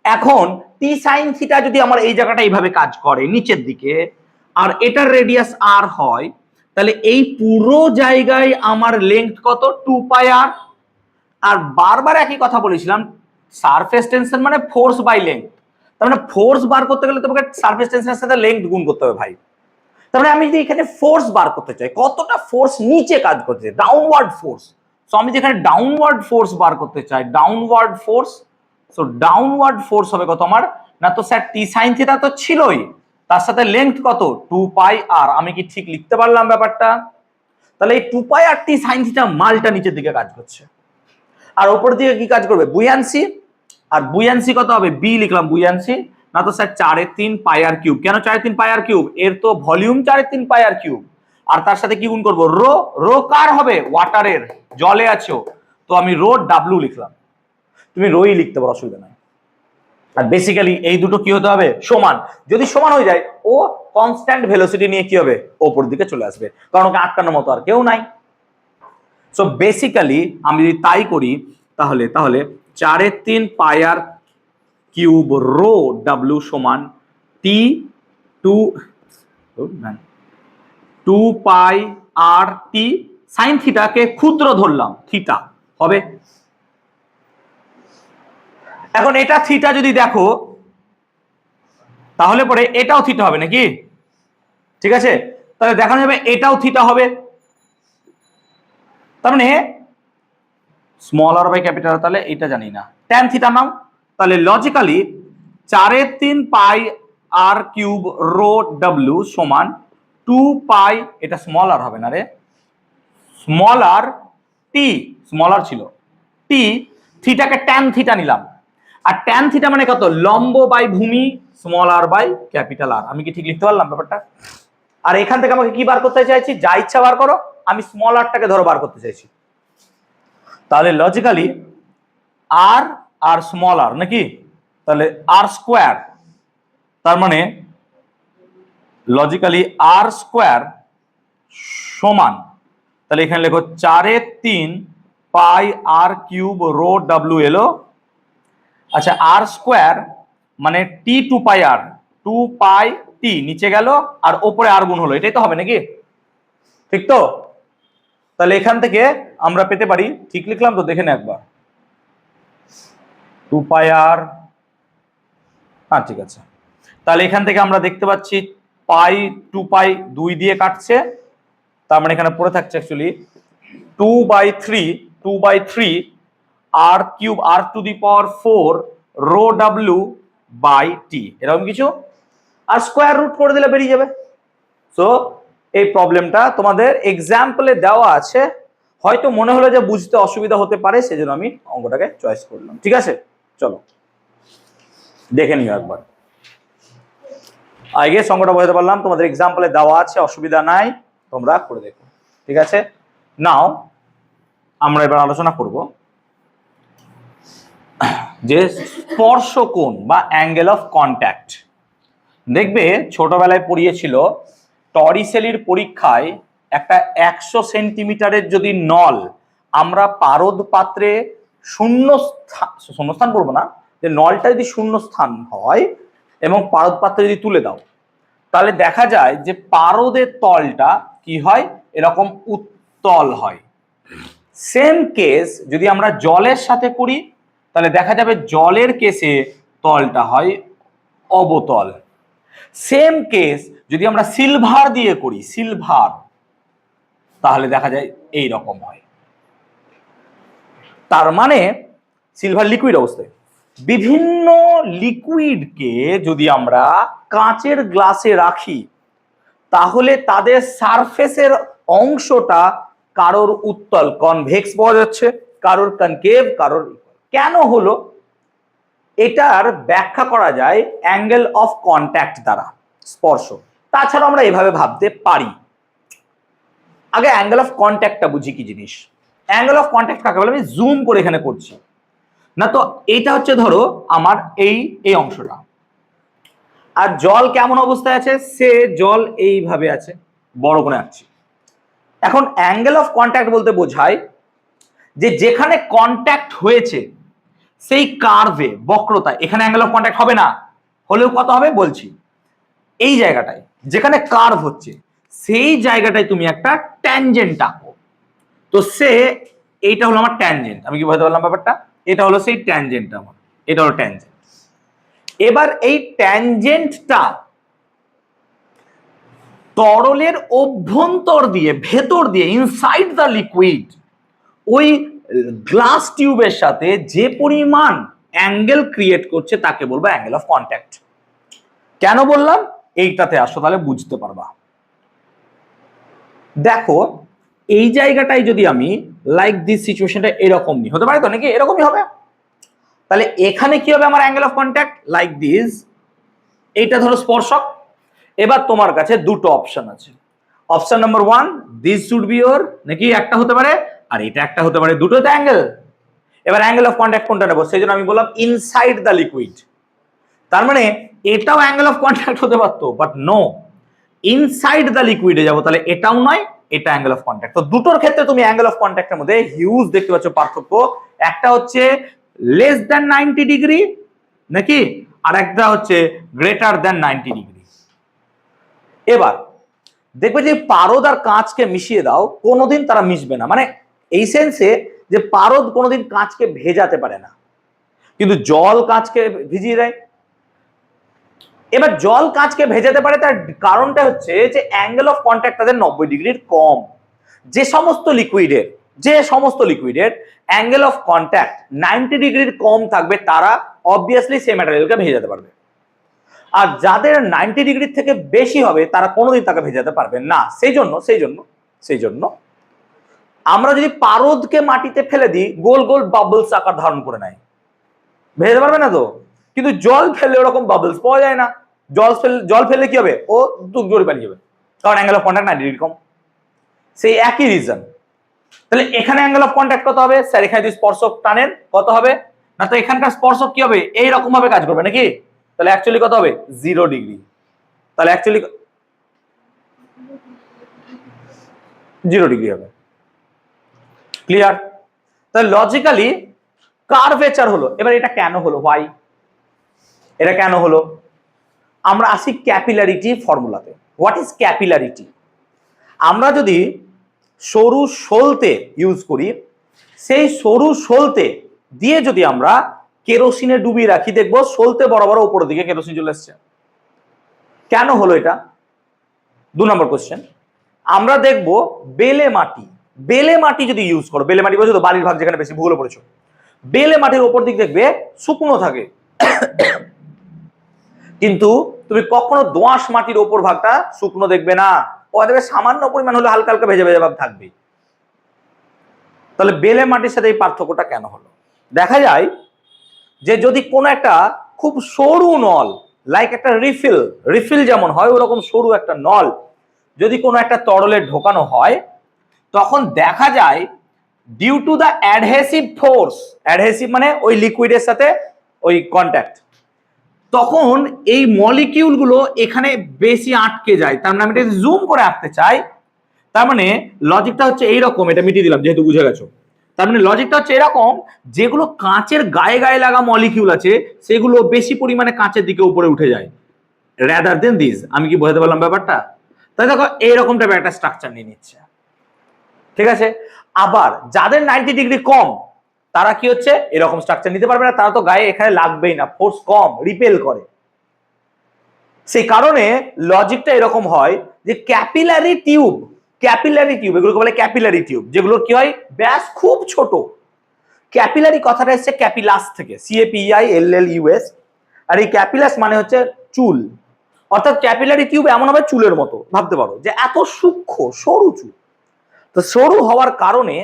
এখন টি সাইন থিটা যদি আমার এই জায়গাটা এইভাবে কাজ করে নিচের দিকে, আর এটার রেডিয়াস আর হয়, তাহলে এই পুরো জায়গায় আমার লেংথ কত? 2 পাই আর। আর বারবার একই কথা বলেছিলাম, সারফেস টেনশন মানে ফোর্স বাই লেংথ। তার মানে ফোর্স বার করতে গেলে তোমাকে সারফেস টেনশনের সাথে লেংথ গুণ করতে হবে ভাই। তার মানে আমি যদি এখানে ফোর্স বার করতে চাই, কতটা ফোর্স নিচে কাজ করছে, ডাউনওয়ার্ড ফোর্স, সো আমি যেখানে ডাউনওয়ার্ড ফোর্স বার করতে চাই, downward force, so downward force হবে কত আমার? না তো স্যার টি সাইন থিটা তো ছিলই, তার সাথে লেংথ কত? 2 পাই আর। আমি কি ঠিক লিখতে পারলাম ব্যাপারটা? তাহলে এই 2 পাই আর টি সাইন থিটা মালটা নিচের দিকে কাজ করছে, আর উপর দিকে কি কাজ করবে? বুয়ান্সি। আর বুয়ান্সি কত হবে? বি লিখলাম বুয়ান্সি, না তো স্যার 4/3 পাই আর কিউব। কেন 4/3 পাই আর কিউব? এর তো ভলিউম 4/3 পাই আর কিউব, আর তার সাথে কি গুণ করবো? রো। রো কার হবে? ওয়াটারের, জলে আছো তো আমি রো ডাব্লিউ লিখলাম। তুমি রোই লিখতে পারো, অসুবিধা নাই। আর বেসিক্যালি এই দুটো কি হতে হবে? সমান। যদি সমান হয়ে যায় ও কনস্ট্যান্ট ভেলোসিটি নিয়ে কি হবে? ওপর দিকে চলে আসবে, কারণ ওকে আটকানোর মতো আর কেউ নাই। সো বেসিক্যালি আমি যদি তাই করি তাহলে 4/3 পাই আর কিউব রো ডাব্লিউ সমান টি 2 পাই আর টি সাইন থিটাকে ক্ষুদ্র ধরলাম, থিটা হবে। এখন এটা থিটা যদি দেখো তাহলে পরে এটাও থিটা হবে নাকি? ঠিক আছে, তাহলে দেখানো যাবে এটাও থিটা হবে। তার মানে স্মল আর বাই ক্যাপিটাল, তাহলে এটা জানি না, ট্যান থিটা নাও। তাহলে লজিক্যালি 4/3 পাই আর কিউব রো ডাব্লিউ সমান 2 পাই, এটা স্মল আর হবে না রে, স্মল আর টি, স্মল আর ছিল টি, থিটাকে ট্যান থিটা নিলাম। আর ট্যান থিটা মানে কত? লম্ব বাই ভূমি, small R by capital R. আমি কি ঠিক লিখতে পারলাম ব্যাপারটা? আর এখান থেকে আমাকে কি বার করতে চাইছি? যা ইচ্ছা বার করো, আমি স্মল আরটাকে ধরো বার করতে চাইছি। তাহলে লজিক্যালি আর আর স্মল আর নাকি, তাহলে আর স্কোয়ার, তার মানে লজিক্যালি আর স্কোয়ার সমান, তাহলে এখানে লেখো 4/3 পাই আর কিউব রো ডাব্লিউ এলো। আচ্ছা আর স্কোয়ার মানে টি 2 পাই আর, 2 পাই টি নিচে গেল আর ওপরে আর গুণ হলো, এটাই তো হবে নাকি? ঠিক তো? তাহলে এখান থেকে আমরা পেতে পারি, ঠিক লিখলাম তো? দেখে নে একবার, 2 পাই আর, হ্যাঁ ঠিক আছে। তাহলে এখান থেকে আমরা দেখতে পাচ্ছি পাই 2 পাই 2 দিয়ে কাটছে, তার মানে এখানে পড়ে থাকছে actually 2/3 R cube R to the power 4 rho W by T, এরকম কিছু, আর স্কোয়ার রুট করে দিলে বেরিয়ে যাবে। সো এই প্রবলেমটা তোমাদের এক্সাম্পলে দেওয়া আছে, হয়তো মনে হলো যে বুঝতে অসুবিধা হতে পারে, সেজন্য আমি অঙ্কটাকে চয়েস করলাম। ঠিক আছে, চলো দেখে নিও একবার। আগে অঙ্কটা বোঝাতে পারলাম, তোমাদের এক্সাম্পলে দেওয়া আছে, অসুবিধা নাই, তোমরা করে দেখো। ঠিক আছে, নাও আমরা এবার আলোচনা করব যে স্পর্শ কোণ বা অ্যাঙ্গেল অফ কন্ট্যাক্ট। দেখবে ছোটবেলায় পড়িয়েছিল টরিসেলির পরীক্ষায়, একটা 100 সেন্টিমিটারের যদি নল আমরা পারদ পাত্রে শূন্যস্থান করবো না, যে নলটা যদি শূন্যস্থান হয় এবং পারদ পাত্রে যদি তুলে দাও, তাহলে দেখা যায় যে পারদের তলটা কি হয়, এরকম উত্তল হয়। সেম কেস যদি আমরা জলের সাথে করি, তাহলে দেখা যাবে জলের কেসে তলটা হয় অবতল। সেম কেস যদি আমরা সিলভার দিয়ে করি, সিলভার, তাহলে দেখা যায় এই রকম হয়। তার মানে সিলভার লিকুইড অবস্থায়, বিভিন্ন লিকুইডকে যদি আমরা কাঁচের গ্লাসে রাখি, তাহলে তাদের সারফেসের অংশটা কারোর উত্তল কনভেক্স পাওয়া যাচ্ছে, কারোর কনকেভ, কারোর। কেন হলো? এটার ব্যাখ্যা করা যায় অ্যাঙ্গেল অফ কন্ট্যাক্ট দ্বারা, স্পর্শ। তাছাড়া আমরা এভাবে ভাবতে পারি। আগে অ্যাঙ্গেল অফ কন্ট্যাক্টটা বুঝি কি জিনিস। অ্যাঙ্গেল অফ কন্ট্যাক্ট কাকে বলে? আমি জুম করে এখানে করছি না তো, এইটা হচ্ছে ধরো আমার এই অংশটা, আর জল কেমন অবস্থায় আছে, সে জল এইভাবে আছে, বড় করে আঁকছি। এখন অ্যাঙ্গেল অফ কন্ট্যাক্ট বলতে বোঝায় যে যেখানে কন্ট্যাক্ট হয়েছে সেই কার্ভে, বক্রতায়, এখানে অ্যাঙ্গেল অফ কন্ট্যাক্ট হবে না, হলেও কত হবে বলছি, এই জায়গাটায় যেখানে কার্ভ হচ্ছে সেই জায়গাটায় তুমি একটা ট্যানজেন্ট আঁকো। তো সে এইটা হলো আমার ট্যানজেন্ট, আমি কি বলতে পারলাম ব্যাপারটা? এটা হলো সেই ট্যানজেন্টটা আমার, এটা হলো ট্যানজেন্ট। এবার এই ট্যানজেন্টটা তরলের অভ্যন্তর দিয়ে, ভেতর দিয়ে, ইনসাইড দ্য লিকুইড, ওই গ্লাস টিউবের সাথে যে পরিমাণ অ্যাঙ্গেল ক্রিয়েট করছে তাকে বলবো অ্যাঙ্গেল অফ কন্ট্যাক্ট। কেন বললাম? এইটাতে আসো, তাহলে বুঝতে পারবা। দেখো এই জায়গাটায় যদি আমি লাইক দিস সিচুয়েশনটা এরকম নি, হতে পারে তো নাকি এরকমই হবে, তাহলে এখানে কি হবে আমার angle of contact like this, এইটা ধরো স্পর্শক। এবার তোমার কাছে দুটো অপশন আছে, option number 1 this should be your, নাকি একটা হতে পারে আর এটা একটা হতে পারে, দুটো তো অ্যাঙ্গেল। এবার অ্যাঙ্গেল অফ কন্ট্যাক্ট কোনটা নেবো? সেই জন্য আমি বললাম ইনসাইড দ্য লিকুইড। তার মানে এটাও অ্যাঙ্গেল অফ কন্ট্যাক্ট হতে পারতো, বাট নো, ইনসাইড দ্য লিকুইডে যাবো, তাহলে এটাও নয়, এটা অ্যাঙ্গেল অফ কন্ট্যাক্ট। তো দুটোর ক্ষেত্রে তুমি অ্যাঙ্গেল অফ কন্ট্যাক্টের মধ্যে হিউজ দেখতে পাচ্ছ পার্থক্য। একটা হচ্ছে লেস দ্যান 90 ডিগ্রি নাকি, আর একটা হচ্ছে গ্রেটার দ্যান 90 ডিগ্রি। এবার দেখবে যে পারদ আর কাঁচকে মিশিয়ে দাও, কোনোদিন তারা মিশবে না, মানে এই সেন্সে যে পারদ কোনোদিন কাঁচকে ভেজাতে পারে না, কিন্তু জল কাঁচকে ভিজিয়ে দেয়। এবার জল কাঁচকে ভেজাতে পারে, তার কারণটা হচ্ছে যে অ্যাঙ্গেল অফ কন্ট্যাক্ট তাদের 90 ডিগ্রির কম। যে সমস্ত লিকুইডের অ্যাঙ্গেল অফ কন্ট্যাক্ট 90 ডিগ্রির কম থাকবে, তারা অবভিয়াসলি সেই ম্যাটেরিয়ালকে ভেজাতে পারবে। আর যাদের 90 ডিগ্রির থেকে বেশি হবে, তারা কোনোদিন তাকে ভেজাতে পারবে না। সেই জন্য আমরা যদি পারদকে মাটিতে ফেলে দিই, গোল গোল বাবলস আকার ধারণ করে নেয়, ভেজাতে পারবে না তো। কিন্তু জল ফেললে ওরকম বাবলস পাওয়া যায় না। জল ফেললে কি হবে? ও দুধ জোরে পালিয়ে যাবে, কারণ অ্যাঙ্গেল অফ কন্ট্যাক্ট 90 ডিগ্রি কম। সেই একই রিজন। তাহলে এখানে অ্যাঙ্গেল অফ কন্ট্যাক্ট কত হবে? স্যার এখানে যদি স্পর্শক টানেন কত হবে? না তো এখানকার স্পর্শক কি হবে? এইরকম ভাবে কাজ করবে নাকি, তাহলে অ্যাকচুয়ালি কত হবে? 0 ডিগ্রি। তাহলে অ্যাকচুয়ালি 0 ডিগ্রি হবে। ক্লিয়ার? তাহলে লজিক্যালি কার্ভেচার হলো। এবার এটা কেন হলো, হোয়াই, এটা কেন হলো? আমরা আসি ক্যাপিলারিটি ফর্মুলাতে। What is capillarity? আমরা যদি সরু সলতে ইউজ করি, সেই সরু সলতে দিয়ে যদি আমরা কেরোসিনে ডুবিয়ে রাখি, দেখবো সলতে বরাবর উপরের দিকে কেরোসিন চলে এসছে। কেন হলো এটা? 2 নম্বর কোশ্চেন। আমরা দেখবো বেলে মাটি, বেলে মাটি যদি ইউজ করো, বেলে মাটি বলছো তো বালির ভাগ যেখানে বেশি ভূগোলে পড়েছো, বেলে মাটির উপর দিক দেখবে শুকনো থাকে, কিন্তু তুমি কখনো দোআঁশ মাটির ওপর ভাগটা শুকনো দেখবে না, ও দেখবে সামান্য পরিমাণ হলে হালকা হালকা ভেজে ভেজে ভাব থাকবে। তাহলে বেলে মাটির সাথে এই পার্থক্যটা কেন হলো? দেখা যায় যে যদি কোনো একটা খুব সরু নল, লাইক একটা রিফিল, রিফিল যেমন হয় ওরকম সরু একটা নল যদি কোনো একটা তরলে ঢোকানো হয়, তখন দেখা যায় due to the adhesive force, adhesive মানে ওই লিকুইডের সাথে ওই কন্ট্যাক্ট, তখন এই মলিকিউলগুলো এখানে বেশি আটকে যায়। তার মানে আমি এটা জুম করে আঁকতে চাই, তার মানে লজিকটা হচ্ছে এইরকম, এটা মিটিয়ে দিলাম যেহেতু বুঝে গেছো। তার মানে লজিকটা হচ্ছে এরকম, যেগুলো কাঁচের গায়ে গায়ে লাগা মলিকিউল আছে সেগুলো বেশি পরিমাণে কাঁচের দিকে উপরে উঠে যায় রাদার দেন দিস। আমি কি বোঝাতে পারলাম ব্যাপারটা? তাই দেখো এইরকম টাইপের একটা স্ট্রাকচার নিয়ে নিচ্ছে, ঠিক আছে। আবার যাদের 90 ডিগ্রি কম তারা কি হচ্ছে, এরকম স্ট্রাকচার নিতে পারবে না, তারা তো গায়ে এখানে লাগবেই না, ফোর্স কম, রিপেল করে। সেই কারণে লজিকটা এরকম হয় যে ক্যাপিলারি টিউব, ক্যাপিলারি টিউব এগুলোকে বলে ক্যাপিলারি টিউব, যেগুলো কি হয় ব্যাস খুব ছোট। ক্যাপিলারি কথাটা এসছে ক্যাপিলাস থেকে, CAPILLUS, আর এই ক্যাপিলাস মানে হচ্ছে চুল, অর্থাৎ ক্যাপিলারি টিউব এমন হবে চুলের মতো, ভাবতে পারো যে এত সূক্ষ্ম সরু চুল। তো সরু হওয়ার কারণে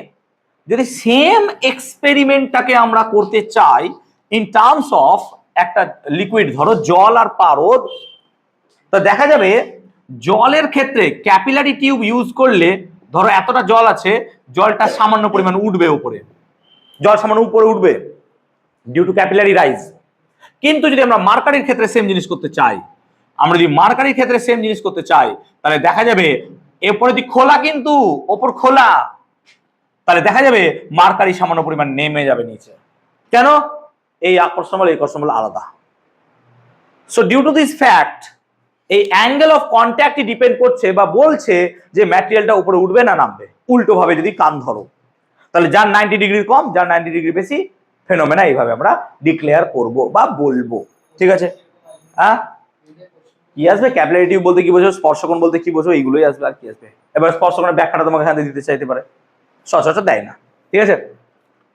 যদি সেম এক্সপেরিমেন্টটাকে আমরা করতে চাই ইন টার্মস অফ একটা লিকুইড, ধরো জল আর পারদ, তো দেখা যাবে জলের ক্ষেত্রে ক্যাপিলারি টিউব ইউজ করলে, ধরো এতটা জল আছে, জলটা সামান্য পরিমাণ উঠবে উপরে, জল সামান্য উপরে উঠবে ডিউ টু ক্যাপিলারি রাইজ। কিন্তু যদি আমরা মার্কারির ক্ষেত্রে সেম জিনিস করতে চাই, আমরা যদি মার্কারির ক্ষেত্রে সেম জিনিস করতে চাই, তাহলে দেখা যাবে এরপরে যদি খোলা, কিন্তু ওপর খোলা, তাহলে দেখা যাবে মার্কারি সামান্য পরিমাণ নেমে যাবে নিচে। কেন? এই আকর্ষণ বল, এই আকর্ষণ বল আলাদা। So due to this fact, এই অ্যাঙ্গেল অফ কন্ট্যাক্টই ডিপেন্ড করছে বা বলছে যে ম্যাটেরিয়ালটা উপরে উঠবে না নামবে। উল্টো ভাবে যদি কান ধরো, তাহলে যার 90 ডিগ্রি কম, যার 90 ডিগ্রি বেশি, ফেনোমেনা এইভাবে আমরা ডিক্লেয়ার করব বা বলবো, ঠিক আছে। হ্যাঁ, কি আসবে? ক্যাপিলারি টিউব বলতে কি বোঝো, স্পর্শকোণ বলতে কি বোঝো, এইগুলোই আসবে, আর কি আসবে। এবার স্পর্শকোণের ব্যাখ্যাটা তোমাকে এখানে দিতে চাইতে পারে, সচরাচর দেয় না, ঠিক আছে।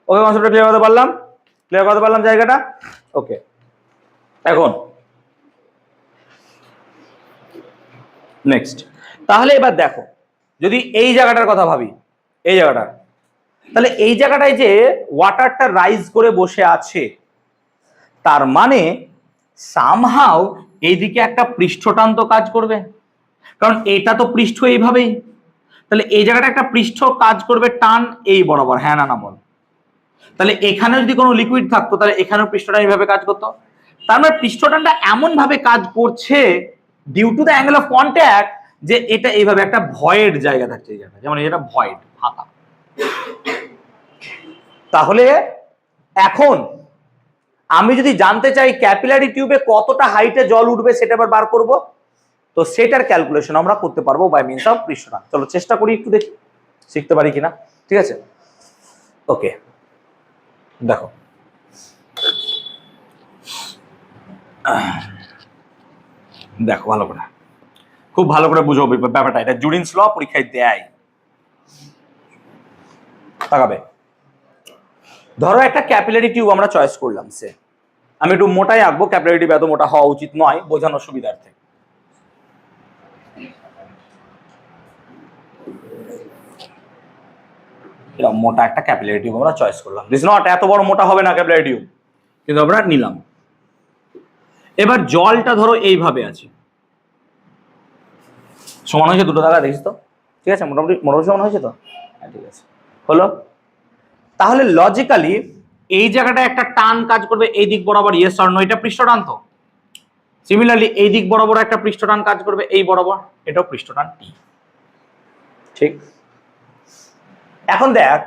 ওকে, কনসেপ্টটা ক্লিয়ার করতে পারলাম? ক্লিয়ার করতে পারলাম জায়গাটা? ওকে, এখন নেক্সট। তাহলে এবার দেখো, যদি এই জায়গাটার কথা ভাবি, এই জায়গাটা, তাহলে এই জায়গাটায় যে ওয়াটারটা রাইজ করে বসে আছে, তার মানে সামহাও এইদিকে একটা পৃষ্ঠটান তো কাজ করবে, কারণ এটা তো পৃষ্ঠ এইভাবেই, তাহলে এই জায়গাটা একটা পৃষ্ঠ কাজ করবে টান এই বরাবর, হ্যাঁ না না বল? তাহলে এখানে যদি কোনো লিকুইড থাকতো তাহলে এখানেও পৃষ্ঠটান এইভাবে কাজ করতো। তার মানে পৃষ্ঠটানটা এমন ভাবে কাজ করছে due to the angle of contact, যে এটা এইভাবে একটা ভয়েড জায়গা থাকছে, এই জায়গা যেমন এটা ভয়েড, ফাঁকা। তাহলে এখন আমি যদি জানতে চাই ক্যাপিলারি টিউবে কতটা হাইটে জল উঠবে সেটা আবার বার করব, তো সেটার ক্যালকুলেশন আমরা করতে পারবো বাই মিনস অফ পৃষ্ঠটান। চলো চেষ্টা করি, একটু দেখি শিখতে পারি কিনা, ঠিক আছে। ওকে, দেখো দেখো ভালো করে, খুব ভালো করে বুঝো ব্যাপারটা, এটা জুডিনস ল পরীক্ষায় দেয়, তাকাবে। ধরো একটা ক্যাপিলারি টিউব আমরা চয়েস করলাম, সে আমি একটু মোটাই আঁকবো, ক্যাপিলারি টিউব এত মোটা হওয়া উচিত নয় বোঝানোর সুবিধার্থে। এরকম মোটা একটা ক্যাপিলারি টিউব আমরা চয়েস করলাম, দিস নট এত বড় মোটা হবে না ক্যাপিলারি টিউব, কিন্তু আমরা নিলাম। এবার জলটা ধরো এইভাবে আছে, সমান হয়েছে দুটো জায়গা, দেখিস তো, ঠিক আছে, মোটামুটি মোটামুটি সমান হয়েছে তো, হ্যাঁ ঠিক আছে হলো। তাহলে লজিক্যালি এই জায়গাটা একটা টান কাজ করবে এই দিক বরাবর, ইয়েস অর নো? এটা পৃষ্ঠটান তো। সিমিলারলি এই দিক বরাবর একটা পৃষ্ঠটান কাজ করবে এই বরাবর, এটাও পৃষ্ঠটান টি, ঠিক। এখন দেখ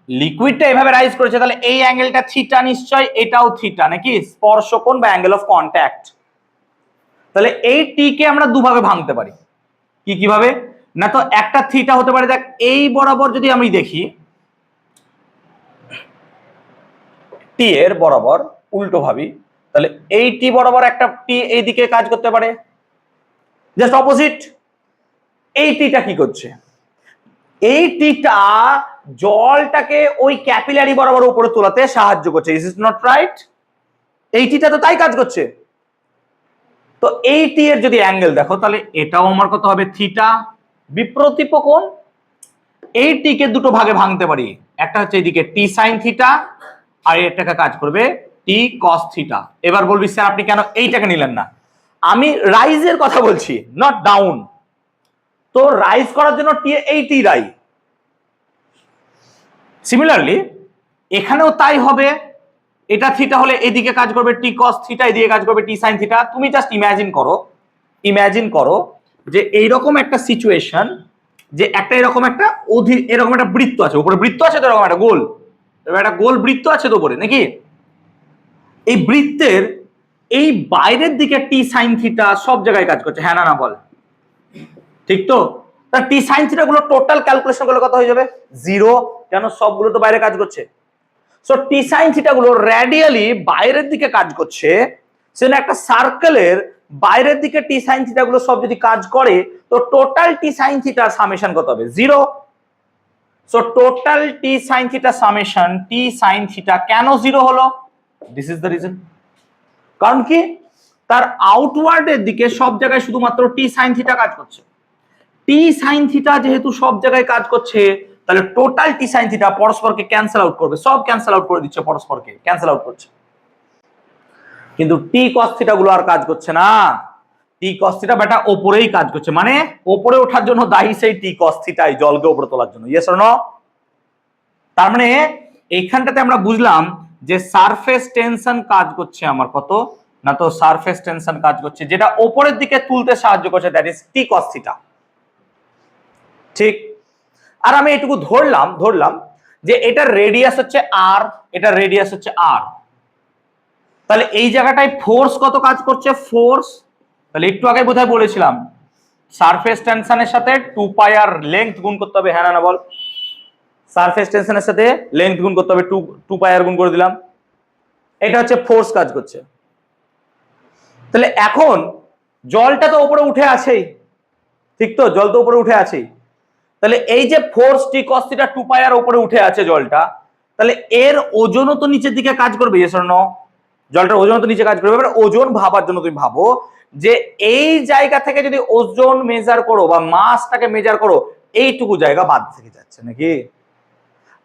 লিকুইডটা এভাবে রাইজ করেছে, তাহলে এই অ্যাঙ্গেলটা থিটা নিশ্চয়, এটাও থিটা নাকি, স্পর্শকোণ বা অ্যাঙ্গেল অফ কন্ট্যাক্ট। তাহলে এই টি কে আমরা দুভাবে ভাঙতে পারি। কিভাবে না, তো একটা থিটা হতে পারে, দেখ এই বরাবর যদি আমি দেখি টি এর বরাবর উল্টো ভাবি, তাহলে এই টি বরাবর একটা টি এইদিকে কাজ করতে পারে, জাস্ট অপোজিট। এই টিটা কি করছে, এই টিটা জলটাকে ওই ক্যাপিলারি বরাবর উপরে তোলাতে সাহায্য করছে, ইজ ইট নট রাইট? এই টিটা তো তাই কাজ করছে। তো এই টি এর যদি অ্যাঙ্গেল দেখো, তাহলে এটাও আমার কত হবে, থিটা। বিপ্রতীপ কোণ, এই টি কে দুটো ভাগে ভাঙতে পারি, একটা হচ্ছে এইদিকে টি সাইন থিটা, আর এটাকে কাজ করবে টি কস থিটা। এবার বলবি স্যার আপনি কেন এইটাকে নিলেন না? আমি রাইজের কথা বলছি, নট ডাউন। তো রাইজ করার জন্য টি এই টি রাই। সিমিলারলি এখানেও তাই হবে, এটা থিটা হলে এদিকে কাজ করবে টি কস থিটা, এদিকে কাজ করবে টি সাইন থিটা। তুমি জাস্ট ইমাজিন করো যে এইরকম একটা সিচুয়েশন, যে একটা এরকম একটা এরকম একটা বৃত্ত আছে, উপরে বৃত্ত আছে তো, এরকম একটা গোল, একটা গোল বৃত্ত আছে তো উপরে নাকি। এই বৃত্তের এই বাইরের দিকে টি সাইন থিটা সব জায়গায় কাজ করছে, হ্যাঁ না বল? ঠিক তো? তার টি সাইন থিটা গুলো টোটাল ক্যালকুলেশন করলে কত হয়ে যাবে? 0, কেন সবগুলো তো বাইরে কাজ করছে। সো টি সাইন থিটা গুলো রেডিয়ালি বাইরের দিকে কাজ করছে, সেজন্য একটা সার্কেলের বাইরের দিকে টি সাইন থিটা গুলো সব যদি কাজ করে, তো টোটাল টি সাইন থিটার সামেশন কত হবে? 0। সো টোটাল টি সাইন থিটা সামেশন টি সাইন থিটা কেন 0 হলো? This is the reason. কারণ কি, তার আউটওয়ার্ডের দিকে সব জায়গায় শুধুমাত্র টি সাইন থিটা কাজ করছে। টি সাইন থিটা যেহেতু সব জায়গায় কাজ করছে, তাহলে টোটাল টি সাইন থিটা পরস্পরকে ক্যান্সেল আউট করবে, সব ক্যান্সেল আউট করে দিচ্ছে, পরস্পরকে ক্যান্সেল আউট করছে। কিন্তু টি কস থিটা গুলো আর কাজ করছে না। টি কস থিটা বেটা ওপরেই কাজ করছে, মানে ওপরে ওঠার জন্য দায়ী সেই টি কস থিটাই, জলকে উপরে তোলার জন্য। Yes or no? তার মানে এইখানটাতে আমরা বুঝলাম যে সারফেস টেনশন কাজ করছে আমার কত না, তো সারফেস টেনশন কাজ করছে যেটা ওপরের দিকে তুলতে সাহায্য করছে, that is T cos theta. ঠিক। আর আমি এটুকু ধরলাম যে এটার রেডিয়াস হচ্ছে আর, এটার রেডিয়াস হচ্ছে আর। তাহলে এই জায়গাটায় ফোর্স কত কাজ করছে? ফোর্স, তাহলে একটু আগে বোধহয় বলেছিলাম সারফেস টেনশনের সাথে 2 পাই আর লেংথ গুণ করতে হবে, হ্যাঁ না বল? সারফেস টেনশনের সাথে লেংথ গুণ করতে হবে, 2 পাই আর গুণ করে দিলাম, এটা হচ্ছে ফোর্স কাজ করছে। তাহলে এখন জলটা তো উপরে উঠে আছেই, ঠিক তো? জল তো উপরে উঠে আছেই। তাহলে এই যে ফোর্স টি কস থিটা 2 পাই আর উপরে উঠে আছে জলটা, তাহলে এর ওজনও তো নিচের দিকে কাজ করবে, ইয়েস অর নো? জলটার ওজন তো নিচে কাজ করবে। এবার ওজন ভাবার জন্য তুমি ভাবো যে এই জায়গা থেকে যদি ওজন মেজার করো বা মাসটাকে মেজার করো, এইটুকু জায়গা বাদ থেকে যাচ্ছে নাকি।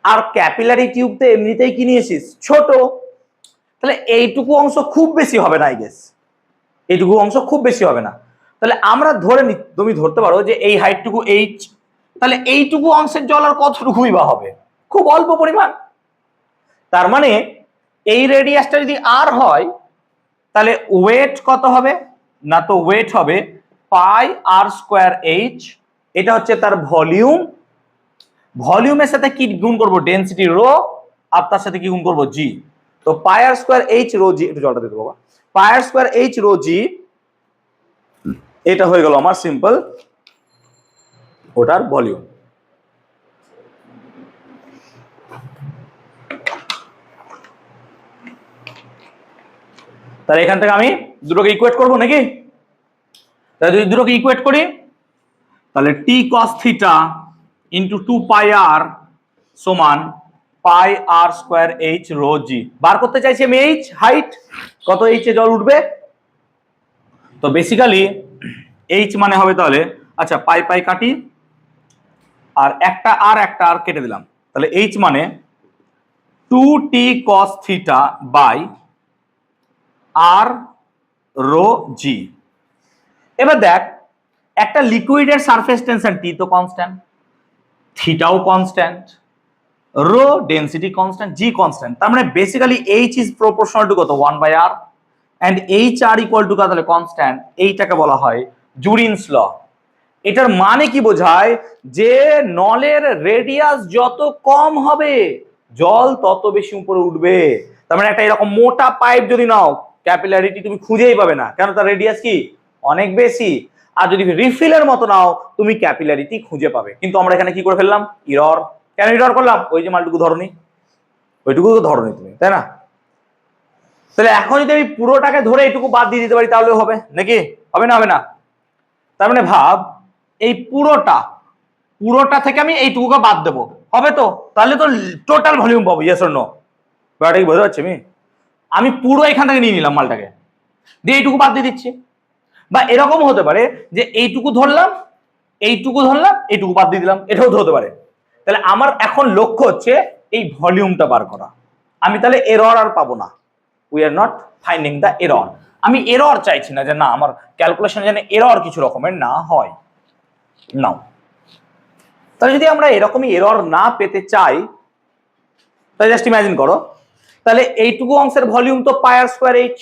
আর ক্যাপিলারি টিউব তো এমনিতেই কি নিয়েছিস, ছোট, তাহলে এইটুকু অংশ খুব বেশি হবে না, আই গেস এইটুকু অংশ খুব বেশি হবে না। তাহলে আমরা তুমি ধরতে পারো যে এই হাইটটুকু এইচ, তাহলে এইটুকু অংশের জল আর কতটুকুই বা হবে, খুব অল্প পরিমাণ। তার মানে এই রেডিয়াসটা যদি আর হয়, তাহলে ওয়েট কত হবে না, তো ওয়েট হবে পাই আর স্কোয়ার এইচ। এটা হচ্ছে তার ভলিউম, ভলিউমের সাথে কি গুণ করব? ডেনসিটি রো, আর তার সাথে কি গুণ করব? জি। তো পাই আর স্কোয়ার এইচ রো জি, একটু জলটা দিতে বাবা, পাই আর স্কোয়ার এইচ রো জি, এটা হয়ে গেল আমার সিম্পল ওটার ভলিউম। তাহলে এখান থেকে আমি দুটোকে ইকুয়েট করবো নাকি? তাহলে যদি দুটোকে ইকুয়েট করি, তাহলে টি কস থিটা ইন্টু 2 পাই আর সমান পাই আর স্কোয়ার এইচ রো জি। বার করতে চাইছি আমি এইচ, হাইট কত এইচে জল উঠবে। তো বেসিক্যালি এইচ মানে হবে তাহলে, আচ্ছা পাই পাই কাটি, আর একটা আর কেটে দিলাম, তাহলে এইচ মানে 2t cos theta by R rho G. এবার দেখ, একটা লিকুইডের সারফেস টেনশন টি তো কনস্ট্যান্ট, থিটাও constant, rho density constant, G constant. তার মানে basically H is proportional to কত? 1 by R, and H R equal to কত? তাহলে কনস্ট্যান্ট। এইটাকে বলা হয় জুরিনস ল। এটার মানে কি বোঝায়? যে নলের রেডিয়াস যত কম হবে জল তত বেশি উপরে উঠবে। তার মানে একটা এরকম মোটা পাইপ যদি নাও, ক্যাপিলারিটি তুমি খুঁজেই পাবে না, কেন? তার রেডিয়াস কি অনেক বেশি। আর যদি রিফিলের মতো নাও, তুমি ক্যাপিলারিটি খুঁজে পাবে। কিন্তু আমরা এখানে কি করে ফেললাম? ইরর। কেন ইরর করলাম? ওই যে মালটুকু ধরনি, ওইটুকু তো ধরনি তুমি, তাই না? তাহলে এখন যদি আমি পুরোটাকে ধরে এইটুকু বাদ দিয়ে দিতে পারি তাহলে হবে নাকি? হবে না? হবে না। তার মানে ভাব, এই পুরোটা থেকে আমি এইটুকুকে বাদ দেবো, হবে তো? তাহলে তো টোটাল ভলিউম পাবো। Yes or no? ব্যাপারটা কি বোঝা যাচ্ছে? আমি পুরো এখান থেকে নিয়ে নিলাম মালটাকে, দিয়ে এইটুকু বাদ দিয়ে দিচ্ছি। বা এরকম হতে পারে যে এইটুকু ধরলাম, এইটুকু বাদ দিয়ে দিলাম, এটাও তো হতে পারে। তাহলে আমার এখন লক্ষ্য হচ্ছে এই ভলিউমটা বার করা। আমি তাহলে এরর আর পাবো না। We are not finding the error. আমি এরর চাইছি না, যে না আমার ক্যালকুলেশন যেন এরর কিছু রকমের না হয়। নাও, তাহলে যদি আমরা এরকমই এরর না পেতে চাই, তাহলে জাস্ট ইমাজিন করো, তাহলে এইটুকু অংশের ভলিউম তো পাই আর স্কোয়ার এইচ।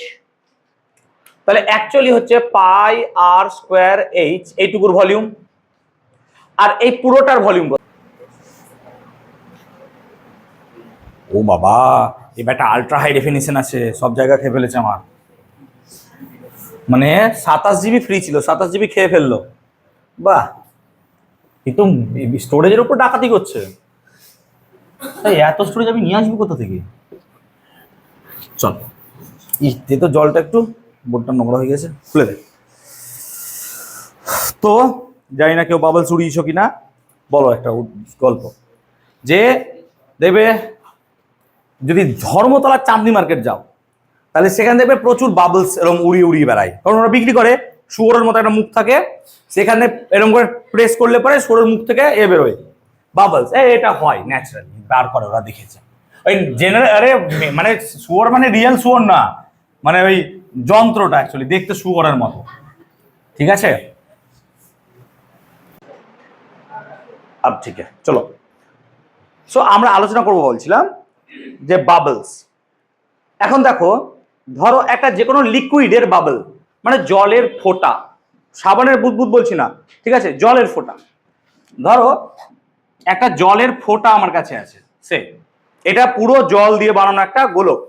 তাহলে অ্যাকচুয়ালি হচ্ছে পাই আর স্কোয়ার এইচ এইটুকুর ভলিউম, আর এই পুরোটার ভলিউম। ও বাবা, এবার একটা আলট্রা হাই ডেফিনিশন আছে, সব জায়গা খেয়ে ফেলেছে আমার। মানে 27 জিবি ফ্রি ছিল, 27 জিবি খেয়ে ফেললো। বাহ, কিন্তু স্টোরেজের উপর ডাকাতি করছে। এত স্টোরেজ আমি নিয়ে আসবো কোথা থেকে? চল, তো জলটা একটু বোর্ডটা নোংরা হয়ে গেছে, খুলে দে। তো জানি না কেউ বাবলস উড়িয়েছো কিনা, বলো একটা গল্প। যে দেবে, যদি ধর্মতলার চাঁদনি মার্কেট যাও, তাহলে সেখানে দেখবে প্রচুর বাবলস এরকম উড়িয়ে উড়িয়ে বেড়ায়, কারণ ওরা বিক্রি করে। শুয়োরের মতো একটা মুখ থাকে, সেখানে এরকম করে প্রেস করলে পরে শুয়োরের মুখ থেকে বেরোয় বাবলস। এটা হয় ন্যাচারালি, বার করে, ওরা দেখেছে। ওই জেনারেল, আরে মানে শুয়োর মানে রিয়েল শুয়োর না, মানে ওই যন্ত্রটা অ্যাকচুয়ালি দেখতে শুয়োরের মতো, ঠিক আছে? আব ঠিক আছে, চলো। সো আমরা আলোচনা করবো বলছিলাম যে বাবলস। এখন দেখো, ধরো একটা যে কোনো লিকুইডের বাবল, মানে জলের ফোঁটা, সাবানের বুদবুদ বলছি না, ঠিক আছে, জলের ফোঁটা। ধরো একটা জলের ফোঁটা আমার কাছে আছে, সে এটা পুরো জল দিয়ে বানানো একটা গোলক,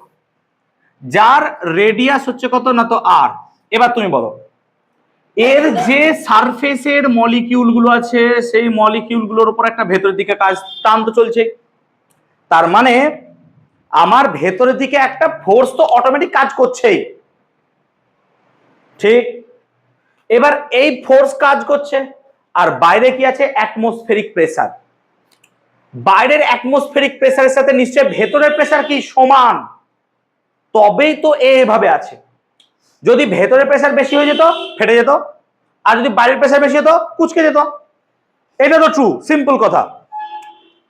যার রেডিয়াস হচ্ছে কত না তো আর। এবার তুমি বলো, এর যে সারফেসের মলিকিউল গুলো আছে, সেই মলিকিউল গুলোর উপর একটা ভেতরের দিকে কাজ টান তো চলছে। তার মানে আমার ভেতরের দিকে একটা ফোর্স তো অটোমেটিক কাজ করছেই, ঠিক? এবার এই ফোর্স কাজ করছে, আর বাইরে কি আছে? Atmospheric pressure. বাইরের অ্যাটমসফেরিক প্রেসারের সাথে নিশ্চয়ই ভেতরের প্রেসার কি সমান, তবেই তো এভাবে আছে। যদি ভেতরের প্রেসার বেশি হয়ে যেত, ফেটে যেত, আর যদি বাইরের প্রেসার বেশি হতো, কুচকে যেত। এটা তো ট্রু, সিম্পল কথা।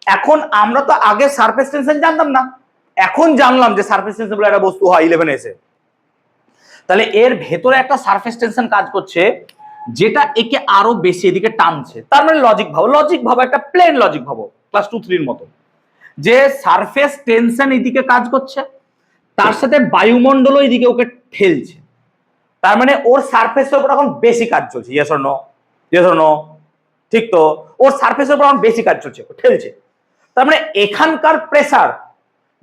এখন আমরা তো আগে সারফেস টেনশন জানতাম না, এখন জানলাম যে সারফেস টেনশন বলে একটা বস্তু হয় 11 এসে। তাহলে এর ভেতরে একটা সারফেস টেনশন কাজ করছে, যেটা একে আরো বেশি এদিকে টানছে। তার মানে লজিক ভাবো, একটা প্লেন লজিক ভাবো, ক্লাস 2-3 মতো, যে সারফেস টেনশন এদিকে কাজ করছে, তার সাথে বায়ুমণ্ডলও এদিকে ওকে ঠেলছে। তার মানে ওর সারফেসের উপর এখন বেশি কাজ চলছে। Yes or no? Yes or no? ঠিক তো, ওর সারফেসের উপর এখন বেশি কাজ চলছে, ঠেলছে। তার মানে এখানকার প্রেসার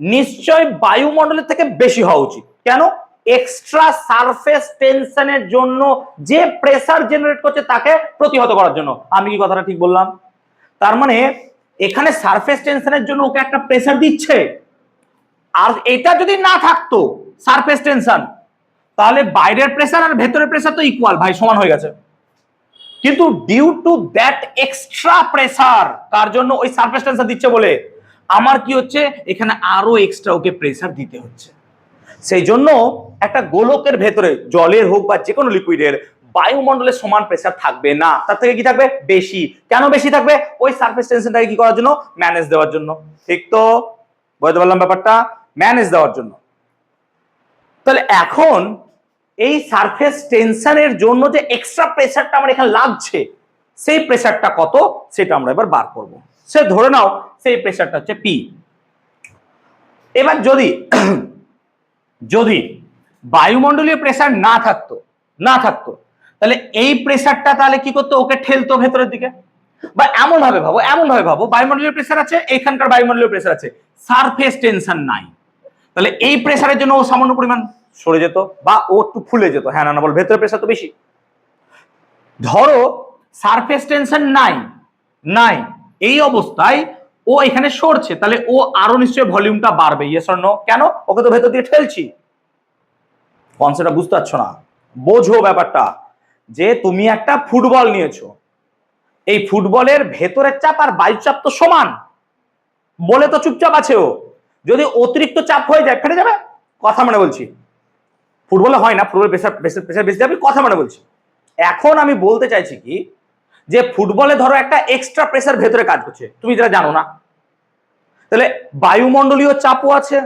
নিশ্চয় বায়ুমণ্ডলের থেকে বেশি হওয়া উচিত। কেন? এক্সট্রা সারফেস টেনশনের জন্য যে প্রেসার জেনারেট করছে তাকে প্রতিহত করার জন্য। আমি কি কথাটা ঠিক বললাম? তার মানে এখানে সারফেস টেনশনের জন্য ওকে একটা প্রেসার দিচ্ছে, আর এটা যদি না থাকতো সারফেস টেনশন, তাহলে বাইরের প্রেসার আর ভেতরের প্রেসার তো ইকুয়াল, ভাই, সমান হয়ে গেছে। কিন্তু due to that extra pressure, কার জন্য? ওই সারফেস টেনশন দিচ্ছে বলে আমার কি হচ্ছে, এখানে আরো এক্সট্রা ওকে প্রেসার দিতে হচ্ছে। সেই জন্য একটা গোলকের ভেতরে, জলের হোক বা যে কোনো লিকুইডের, বায়ুমণ্ডলের সমান প্রেসার থাকবে না, তার থেকে কি থাকবে? বেশি। কেন বেশি থাকবে? ওই সারফেস টেনশনটাকে কি করার জন্য? ম্যানেজ দেওয়ার জন্য। ঠিক তো, বুঝতে পারলাম ব্যাপারটা? ম্যানেজ দেওয়ার জন্য। তাহলে এখন এই সারফেস টেনশনের জন্য যে এক্সট্রা প্রেসারটা আমার এখানে লাগছে, সেই প্রেসারটা কত সেটা আমরা এবার বার করব। সে ধরে নাও সেই প্রেসারটা হচ্ছে পি। এবার যদি বায়ুমণ্ডলীয় প্রেসার না থাকতো, তাহলে এই প্রেসারটা তাহলে কি করতো? ওকে ঠেলতো ভেতরের দিকে। বা এমন ভাবে ভাবো বায়ুমণ্ডলীয় প্রেসার আছে, এখানকার বায়ুমণ্ডলীয় প্রেসার আছে, সারফেস টেনশন নাই, তাহলে এই প্রেসারের জন্য ও সামান্য পরিমাণ সরে যেত বা ও একটু ফুলে যেত, হ্যাঁ না বল, ভেতরে প্রেসার তো বেশি। ধরো সারফেস টেনশন নাই নাই এই অবস্থায় ও এখানে সরছে, তাহলে ও আরো নিশ্চয়ই ভলিউমটা বাড়বে, ইয়েস অর নো? কেন? ওকে তো ভেতর দিয়ে ঠেলছি। কনসেপ্টটা বুঝতে পারছো না? বোঝো ব্যাপারটা, যে তুমি একটা ফুটবল নিয়েছো, এই ফুটবলের ভেতরের চাপ আর বাইরের চাপ তো সমান, বলে তো চুপচাপ আছে ও, যদি অতিরিক্ত চাপ হয়ে যায় ফেটে যাবে, কথা মানে বলছি। ফুটবলে হয় না, ফুটবল প্রেসার প্রেসার বেশি যাবে, কথা মানে বলছি। এখন আমি বলতে চাইছি কি, যে ফুটবলে ধরো একটা এক্সট্রা প্রেসার ভেতরে কাজ করছে, তুমি যেটা জানো না, তাহলে বায়ুমণ্ডলীয় চাপও আছে,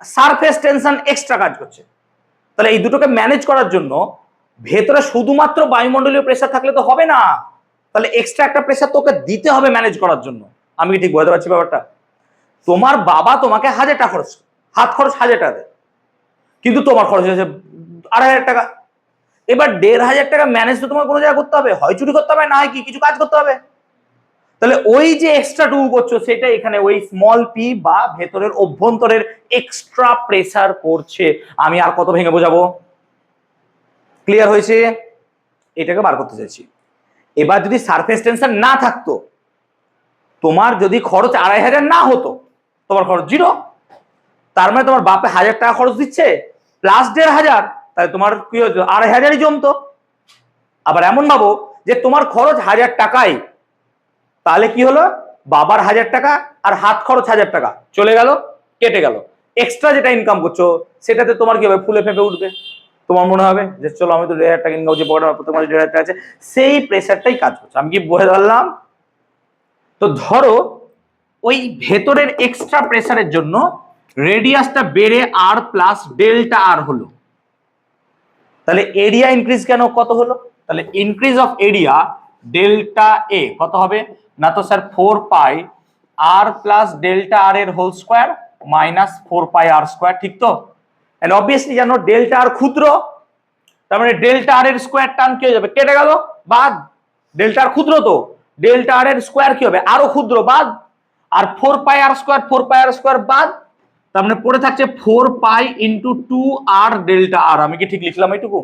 সারফেস টেনশন এক্সট্রা কাজ করছে, তাহলে এই দুটোকে ম্যানেজ করার জন্য ভেতরে শুধুমাত্র বায়ুমণ্ডলীয় প্রেসার থাকলে তো হবে না, তাহলে এক্সট্রা একটা প্রেসার তোকে দিতে হবে ম্যানেজ করার জন্য। আমি কি ঠিক বুঝতে পারছি ব্যাপারটা? তোমার বাবা তোমাকে 1000 টাকা খরচ, হাত খরচ 1000 টাকা দেয়, কিন্তু তোমার খরচ হয়েছে 2500 টাকা। এবার 1500 টাকা ম্যানেজ তো তোমার কোনো জায়গায় করতে হবে, হয় চুরি করতে হবে, না হয় কি কিছু কাজ করতে হবে। তাহলে ওই যে এক্সট্রা টুকু করছো, সেটা এখানে ওই স্মল পি বা ভেতরের অভ্যন্তরের এক্সট্রা প্রেসার করছে। আমি আর কত ভেঙে বোঝাবো? ক্লিয়ার হয়েছে? এটাকে বার করতে চাইছি। এবার যদি সারফেস টেনশন না থাকতো, তোমার যদি খরচ 2500 না হতো, তোমার খরচ 0, তার মানে তোমার বাপে 1000 টাকা খরচ দিচ্ছে প্লাস 1500, তাহলে তোমার কি হতো? 2500ই জমতো। আবার এমন ভাবো যে তোমার খরচ 1000 টাকাই, তাহলে কি হলো? বাবার 1000 টাকা আর হাত খরচ 1000 টাকা চলে গেল, কেটে গেল, এক্সট্রা যেটা ইনকাম করছো সেটাতে তোমার কি হবে? ফুলে ফেঁপে উঠবে। তোমার মনে হবে যে চলো আমি তো 1500 টাকা ইনকাম করছি, পকেটে তোমার 1500 টাকা আছে, সেই প্রেসারটাই কাজ করছে। আমি কি বুঝে ধরলাম? তো ধরো ওই ভেতরের এক্সট্রা প্রেসারের জন্য রেডিয়াসটা বেড়ে আর প্লাস ডেল্টা আর হলো, তাহলে এরিয়া ইনক্রিজ কেন? কত হলো? তাহলে ইনক্রিজ অফ এরিয়া ডেল্টা এ কত হবে না? তো স্যার 4 পাই আর প্লাস ডেল্টা আর এর হোল স্কোয়ার মাইনাস 4 পাই আর স্কোয়ার, ঠিক তো? এন্ড অবভিয়াসলি জানো ডেল্টা আর ক্ষুদ্র, তার মানে ডেল্টা আর এর স্কোয়ার টার্ম কি হয়ে যাবে? কেটে গেল, বাদ। ডেল্টা আর ক্ষুদ্র, তো ডেল্টা আর এর স্কোয়ার কি হবে? আরো ক্ষুদ্র, বাদ। আর 4 পাই আর স্কোয়ার বাদ, তার মানে পড়ে থাকছে 4 পাই ইন্টু 2 আর ডেল্টা আর। আমি কি ঠিক লিখলাম এইটুকু?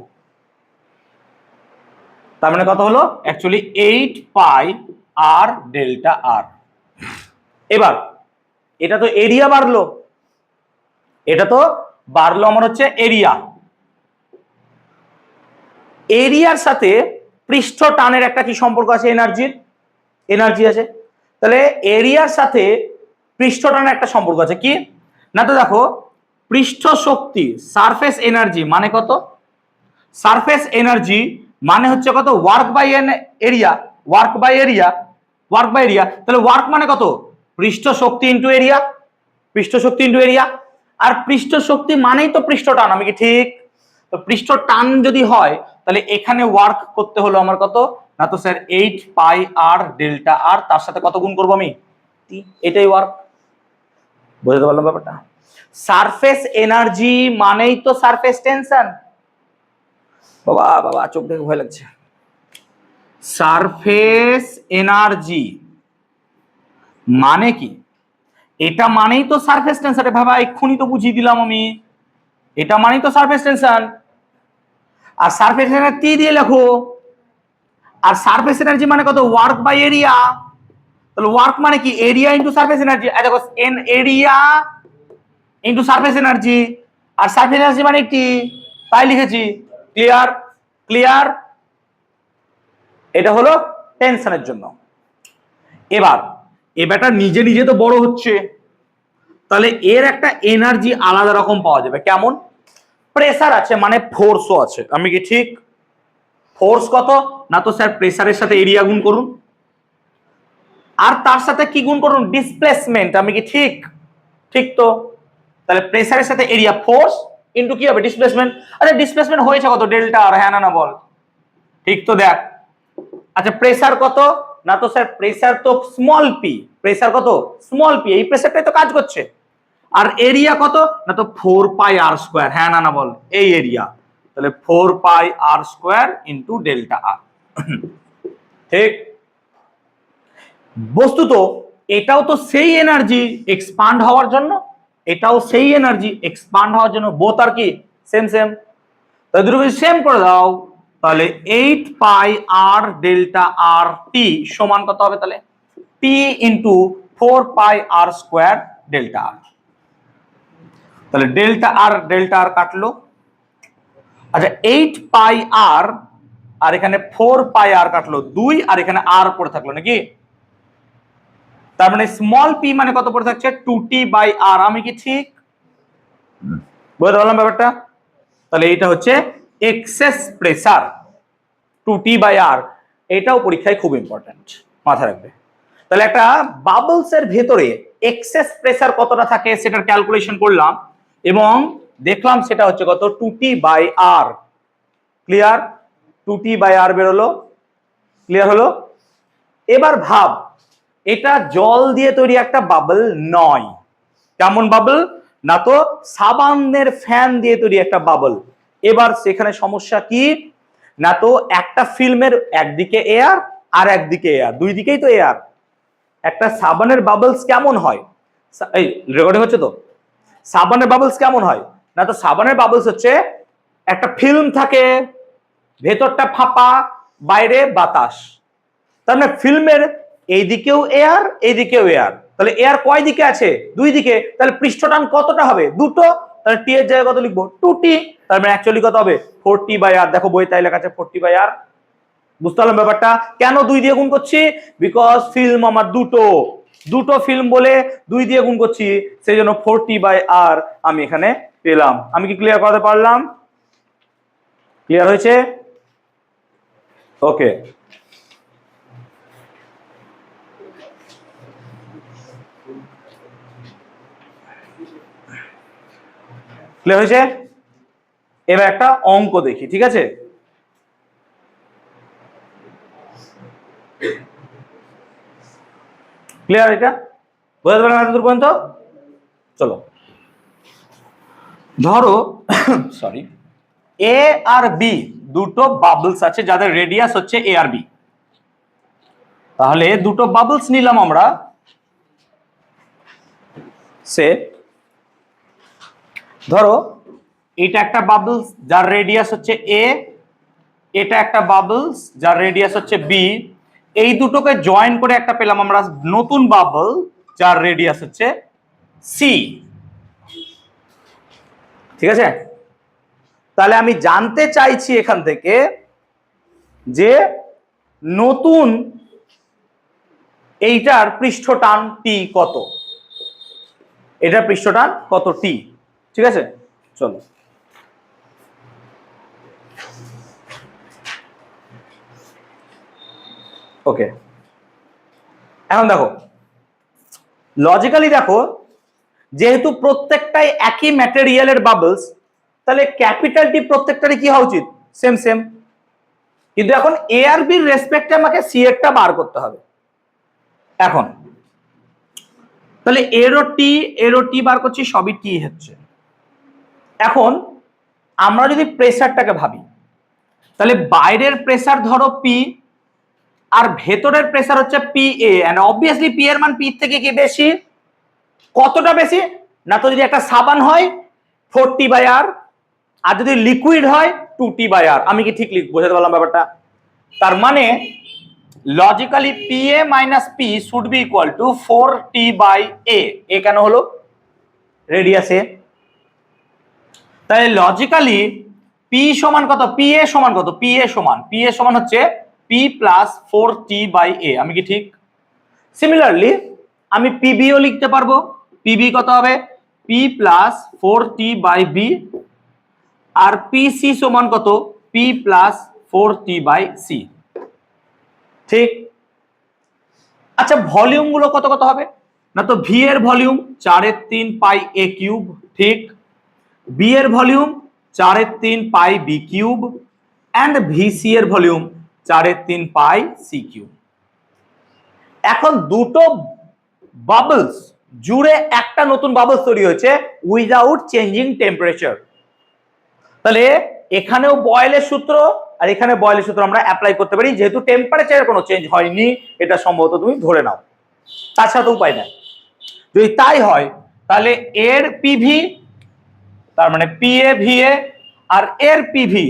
তার মানে কত হলো? অ্যাকচুয়ালি 8 পাই আর ডেল্টা আর। এবার এটা তো এরিয়া বাড়লো, এটা তো বাড়লো আমার হচ্ছে এরিয়া। এরিয়ার সাথে পৃষ্ঠ টানের একটা কি সম্পর্ক আছে? এনার্জি আছে। তাহলে এরিয়ার সাথে পৃষ্ঠ টানের একটা সম্পর্ক আছে, কি না? তো দেখো পৃষ্ঠ শক্তি সারফেস এনার্জি মানে কত? সারফেস এনার্জি মানে হচ্ছে কত? Work by area, work by area. তাহলে ওয়ার্ক মানে কত? পৃষ্ঠ শক্তি ইন্টু এরিয়া, পৃষ্ঠ শক্তি ইন্টু এরিয়া। আর পৃষ্ঠ শক্তি মানেই তো পৃষ্ঠ টান, আমি কি ঠিক? তো পৃষ্ঠ টান যদি হয়, তাহলে এখানে ওয়ার্ক করতে হলো আমার কত না? তো স্যার 8 পাই আর ডেল্টা আর, তার সাথে কত গুণ করবো আমি? এটাই ওয়ার্ক। বুঝতে পারলাম ব্যাপারটা? সারফেস এনার্জি মানেই তো সারফেস টেনশন। বাবা চোখ দেখে ভয় লাগছে। সারফেস এনার্জি মানে কি? এটা মানেই তো সারফেস টেনশন। বাবা এক্ষুনি তো বুঝিয়ে দিলাম আমি, এটা মানেই তো সারফেস টেনশন। আর সারফেস এনার্জি দিয়ে লেখো, আর সারফেস এনার্জি মানে কত? Work by area. তাহলে ওয়ার্ক মানে কি? Area into surface energy. দেখো and area into surface energy, আর সারফেস এনার্জি মানে কি? তাই লিখেছি। ক্লিয়ার? এটা হলো টেনশনের জন্য। এবার ব্যাটা নিজে নিজে তো বড় হচ্ছে, তাহলে এর একটা এনার্জি আলাদা রকম পাওয়া যাবে। কেমন? প্রেসার আছে মানে ফোর্সও আছে, আমি কি ঠিক? ফোর্স কত না? তো স্যার প্রেসারের সাথে এরিয়া গুণ করুন, আর তার সাথে কি গুণ করুন? ডিসপ্লেসমেন্ট, আমি কি ঠিক? ঠিক তো? তাহলে প্রেসারের সাথে এরিয়া ফোর্স ইন্টু কি হবে? ডিসপ্লেসমেন্ট। আচ্ছা ডিসপ্লেসমেন্ট হয়েছে কত? ডেল্টা আর, হ্যাঁ না বল? ঠিক তো? দেখ, আচ্ছা প্রেসার কত না? তো স্যার প্রেসার তো স্মল পি, প্রেসার কত? স্মল পি, এই প্রেসারটাই তো কাজ করছে। আর এরিয়া কত না? তো 4 পাই আর স্কোয়ার, হ্যাঁ না বল? এই এরিয়া, তাহলে 4 পাই আর স্কোয়ার ইন্টু ডেল্টা আর। ঠিক? বস্তুত এটাও তো সেই এনার্জি এক্সপান্ড হওয়ার জন্য, এটাও সেই এনার্জি এক্সপান্ড হওয়ার জন্য, বোথ আর কি সেম সেম। তাহলে দুটো সেম করে দাও, তাহলে 8 পাই আর ডেল্টা আর টি সমান কত হবে তাহলে টি ইন্টু 4 পাই আর স্কোয়ার ডেল্টা আর। তাহলে ডেল্টা আর কাটলো। আচ্ছা 8 পাই আর আর এখানে 4 পাই আর কাটলো 2, আর এখানে আর পড়ে থাকলো নাকি, তার মানে স্মল পি মানে কত পড়ে থাকছে 2t বাই আর। আমি কি ঠিক বুঝতে পারলাম ব্যাপারটা? তাহলে এইটা হচ্ছে এক্সেস প্রেসার 2t বাই আর। এটাও পরীক্ষায় খুব ইম্পর্টেন্ট, মাথায় রাখবে। তাহলে একটা বাবলস এর ভেতরে এক্সেস প্রেসার কতটা থাকে সেটার ক্যালকুলেশন করলাম এবং দেখলাম সেটা হচ্ছে কত 2t by R. Clear? 2t by R বেরোলো। ক্লিয়ার হলো? এবার ভাব, এটা জল দিয়ে তৈরি একটা বাবল নয়। কেমন বাবল? না তো সাবানের ফ্যান দিয়ে তৈরি একটা বাবল। এবার সেখানে সমস্যা কি, না তো একটা ফিল্মের একদিকে এয়ার আর একদিকে এয়ার, দুই দিকেই তো এয়ার। একটা সাবানের বাবলস কেমন হয়, এই রেকর্ডিং হচ্ছে তো, সাবানের বাবলস কেমন হয়, না তো সাবানের বাবলস হচ্ছে একটা ফিল্ম থাকে, ভেতরটা ফাঁপা, বাইরে বাতাস। তার মানে ফিল্মের এইদিকেও এয়ার এইদিকেও এয়ার, তাহলে এয়ার কয় দিকে আছে? দুই দিকে। তাহলে পৃষ্ঠটান কতটা হবে? দুটো। তাহলে টি এর জায়গায় কত লিখবো? 2t। তার মানে অ্যাকচুয়ালি কত হবে? 4t বাই আর। দেখো বই তাই লেখা আছে 4t বাই আর। বুঝতে পারলাম ব্যাপারটা? কেন 2 দিয়ে গুণ করছি? বিকজ ফিল্ম আমার দুটো ফিল্ম বলে 2 দিয়ে গুণ করছি, সেই জন্য 4t বাই আর আমি এখানে পেলাম। আমি কি ক্লিয়ার করতে পারলাম? ক্লিয়ার হয়েছে? ওকে। ক্লিয়ার হয়েছে? এবার একটা অঙ্ক দেখি, ঠিক আছে? ক্লিয়ার? এটা বোঝাতে পারলাম এত দূর পর্যন্ত? চলো, ধরো সরি, এ আর বি দুটো বাবলস আছে যাদের রেডিয়াস হচ্ছে এ আর বি। তাহলে দুটো বাবলস নিলাম আমরা, সে ধরো এটা একটা বাবলস যার রেডিয়াস হচ্ছে এ, এটা একটা বাবলস যার রেডিয়াস হচ্ছে বি। এই দুটোকে জয়েন করে একটা পেলাম আমরা নতুন বাবল যার রেডিয়াস হচ্ছে সি। ঠিক আছে? তাহলে আমি জানতে চাইছি এখান থেকে যে নতুন এইটার পৃষ্ঠটান টি কত, এটার পৃষ্ঠটান কত টি। ঠিক আছে, চলো। ওকে, এখন দেখো লজিক্যালি দেখো, যেহেতু প্রত্যেকটাই একই ম্যাটেরিয়ালের বাবলস, তাহলে ক্যাপিটাল টি প্রত্যেকটারই কি হওয়া উচিত? Same same. কিন্তু এখন এ আর বির রেসপেক্টে আমাকে সি এরটা বার করতে হবে। এখন তাহলে এরও টি বার করছি, সবই টি হচ্ছে। এখন আমরা যদি প্রেসারটাকে ভাবি, তাহলে বাইরের প্রেসার ধরো পি আর ভেতরের প্রেসার হচ্ছে P A, and obviously P এর মান পি থেকে কি বেশি? কতটা বেশি? না তো যদি একটা সাবান হয় 4t বাই আর, আর যদি লিকুইড হয় 2t বাই আর। আমি কি ঠিক বোঝাতে পারলাম ব্যাপারটা? তার মানে logically P A minus P should be equal to 4t by A. A কেন হলো? Radius A. তাই লজিক্যালি পি সমান কত? পি এ সমান কত? পি এ সমান হচ্ছে পি প্লাস 4t বাই এ। আমি কি ঠিক? সিমিলারলি আমি পিবিও লিখতে পারবো। পিবি কত হবে? P plus 4t by B. আর পিসি সমান কত? পি প্লাস 4t বাই সি। ঠিক? আচ্ছা ভলিউম গুলো কত কত হবে? না তো ভি এর ভলিউম 4/3 পাই এ কিউব, ঠিক। বি এর volume 4/3 pi B cube, and VC এর ভলিউম 4/3 পাই সি কিউব। এখন দুটো বাবলস জুড়ে একটা নতুন বাবলস তৈরি হয়েছে উইদাউট চেঞ্জিং টেম্পারেচার। তাহলে এখানেও বয়েলের সূত্র আর এখানে বয়েলের সূত্র আমরা অ্যাপ্লাই করতে পারি, যেহেতু টেম্পারেচারের কোনো চেঞ্জ হয়নি, এটা সম্ভবত তুমি ধরে নাও। তাছাড়া তো উপায় নাই। যদি তাই হয় তাহলে এর পিভি তার মানে পিএ ভিএ আর এর PV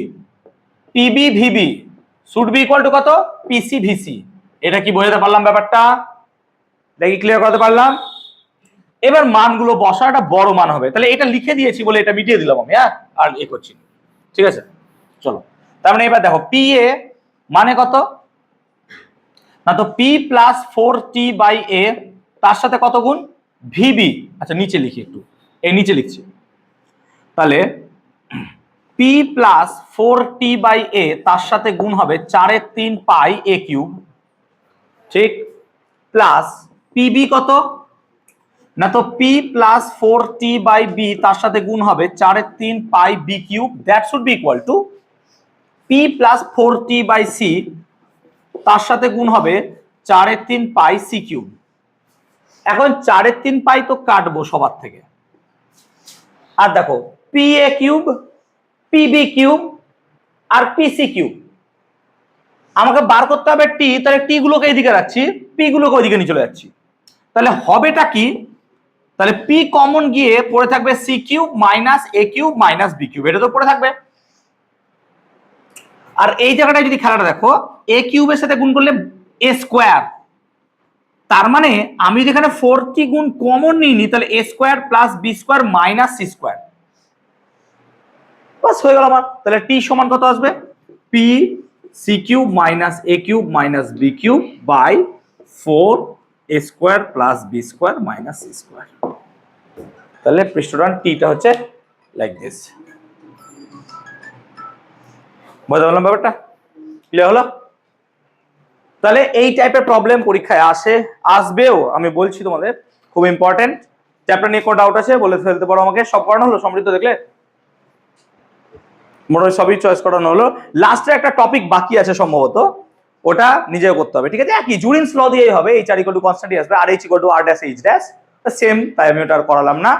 PB VB should be equal to কত পিসি ভিসি। এটা কি বোঝাতে পারলাম ব্যাপারটা? দেখি ক্লিয়ার করতে পারলাম? এবার মানগুলো বসা একটা বড় মান হবে, তাহলে এটা লিখে দিয়েছি বলে এটা মিটিয়ে দিলাম আমি, হ্যাঁ আর এ করছি না। ঠিক আছে চলো, তার মানে এবার দেখো পি এ মানে কত না, তো পি প্লাস 4t বাই এ তার সাথে কত গুণ ভিবি। আচ্ছা নিচে লিখি একটু, এই নিচে লিখছি, তাহলে পি প্লাস 4t বাই এ তার সাথে গুণ হবে 4/3 পাই এ কিউব, ঠিক, প্লাস পিবি কত না, তো P plus 4t by B তার সাথে গুণ হবে 4/3 pi B cube, that should be equal to P plus 4t by C তার সাথে গুণ হবে 4/3 পাই সি কিউব। এখন 4/3 পাই তো কাটবো সবার থেকে, আর দেখো P A cube, PB cube আর পিসি কিউব আমাকে বার করতে হবে টি, তাহলে টি গুলোকে এইদিকে রাখছি, পি গুলোকে ওইদিকে নিয়ে চলে যাচ্ছি, তাহলে হবেটা কি, তাহলে পি কমন গিয়ে পড়ে থাকবে C cube minus A cube minus B cube, এটা তো পড়ে থাকবে। আর এই জায়গাটায় যদি খেলাটা দেখো, এ কিউবের সাথে গুণ করলে এ স্কোয়ার, তার মানে আমি যদি এখানে 4t গুণ কমন নিই তাহলে A square plus B square minus C square, বাস হয়ে গেল আমার। তাহলে টি সমান কত আসবে, P C cube minus A cube minus B cube by 4 A square plus B square minus C square. তাহলে পৃষ্ঠটান টিটা হচ্ছে লাইক দিস। বুঝতে পারলাম ব্যাপারটা? ক্লিয়ার হলো? তাহলে এই টাইপের প্রবলেম পরীক্ষায় আসবেও, আমি বলছি তোমাদের, খুব ইম্পর্টেন্ট। চ্যাপ্টার নিয়ে কোনো ডাউট আছে বলে ফেলতে পারো আমাকে। সব করানো হলো? সমৃদ্ধ দেখলে মোটামুটি সবই চয়েস করানো হলো। লাস্টে একটা টপিক বাকি আছে সম্ভবত, ওটা নিজেও করতে হবে, ঠিক আছে? একই জুরিন্স ল দিয়েই হবে, এইচ আর ইকুয়াল টু কনস্ট্যান্টই আসবে, আর H equal to R dash H dash same, তাই আমি ওটা আর করালাম না।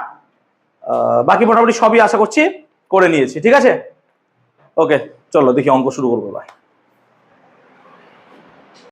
বাকি মোটামুটি সবই আশা করছি করে নিয়েছি, ঠিক আছে? ওকে চলো দেখি অঙ্ক শুরু করবো এবার।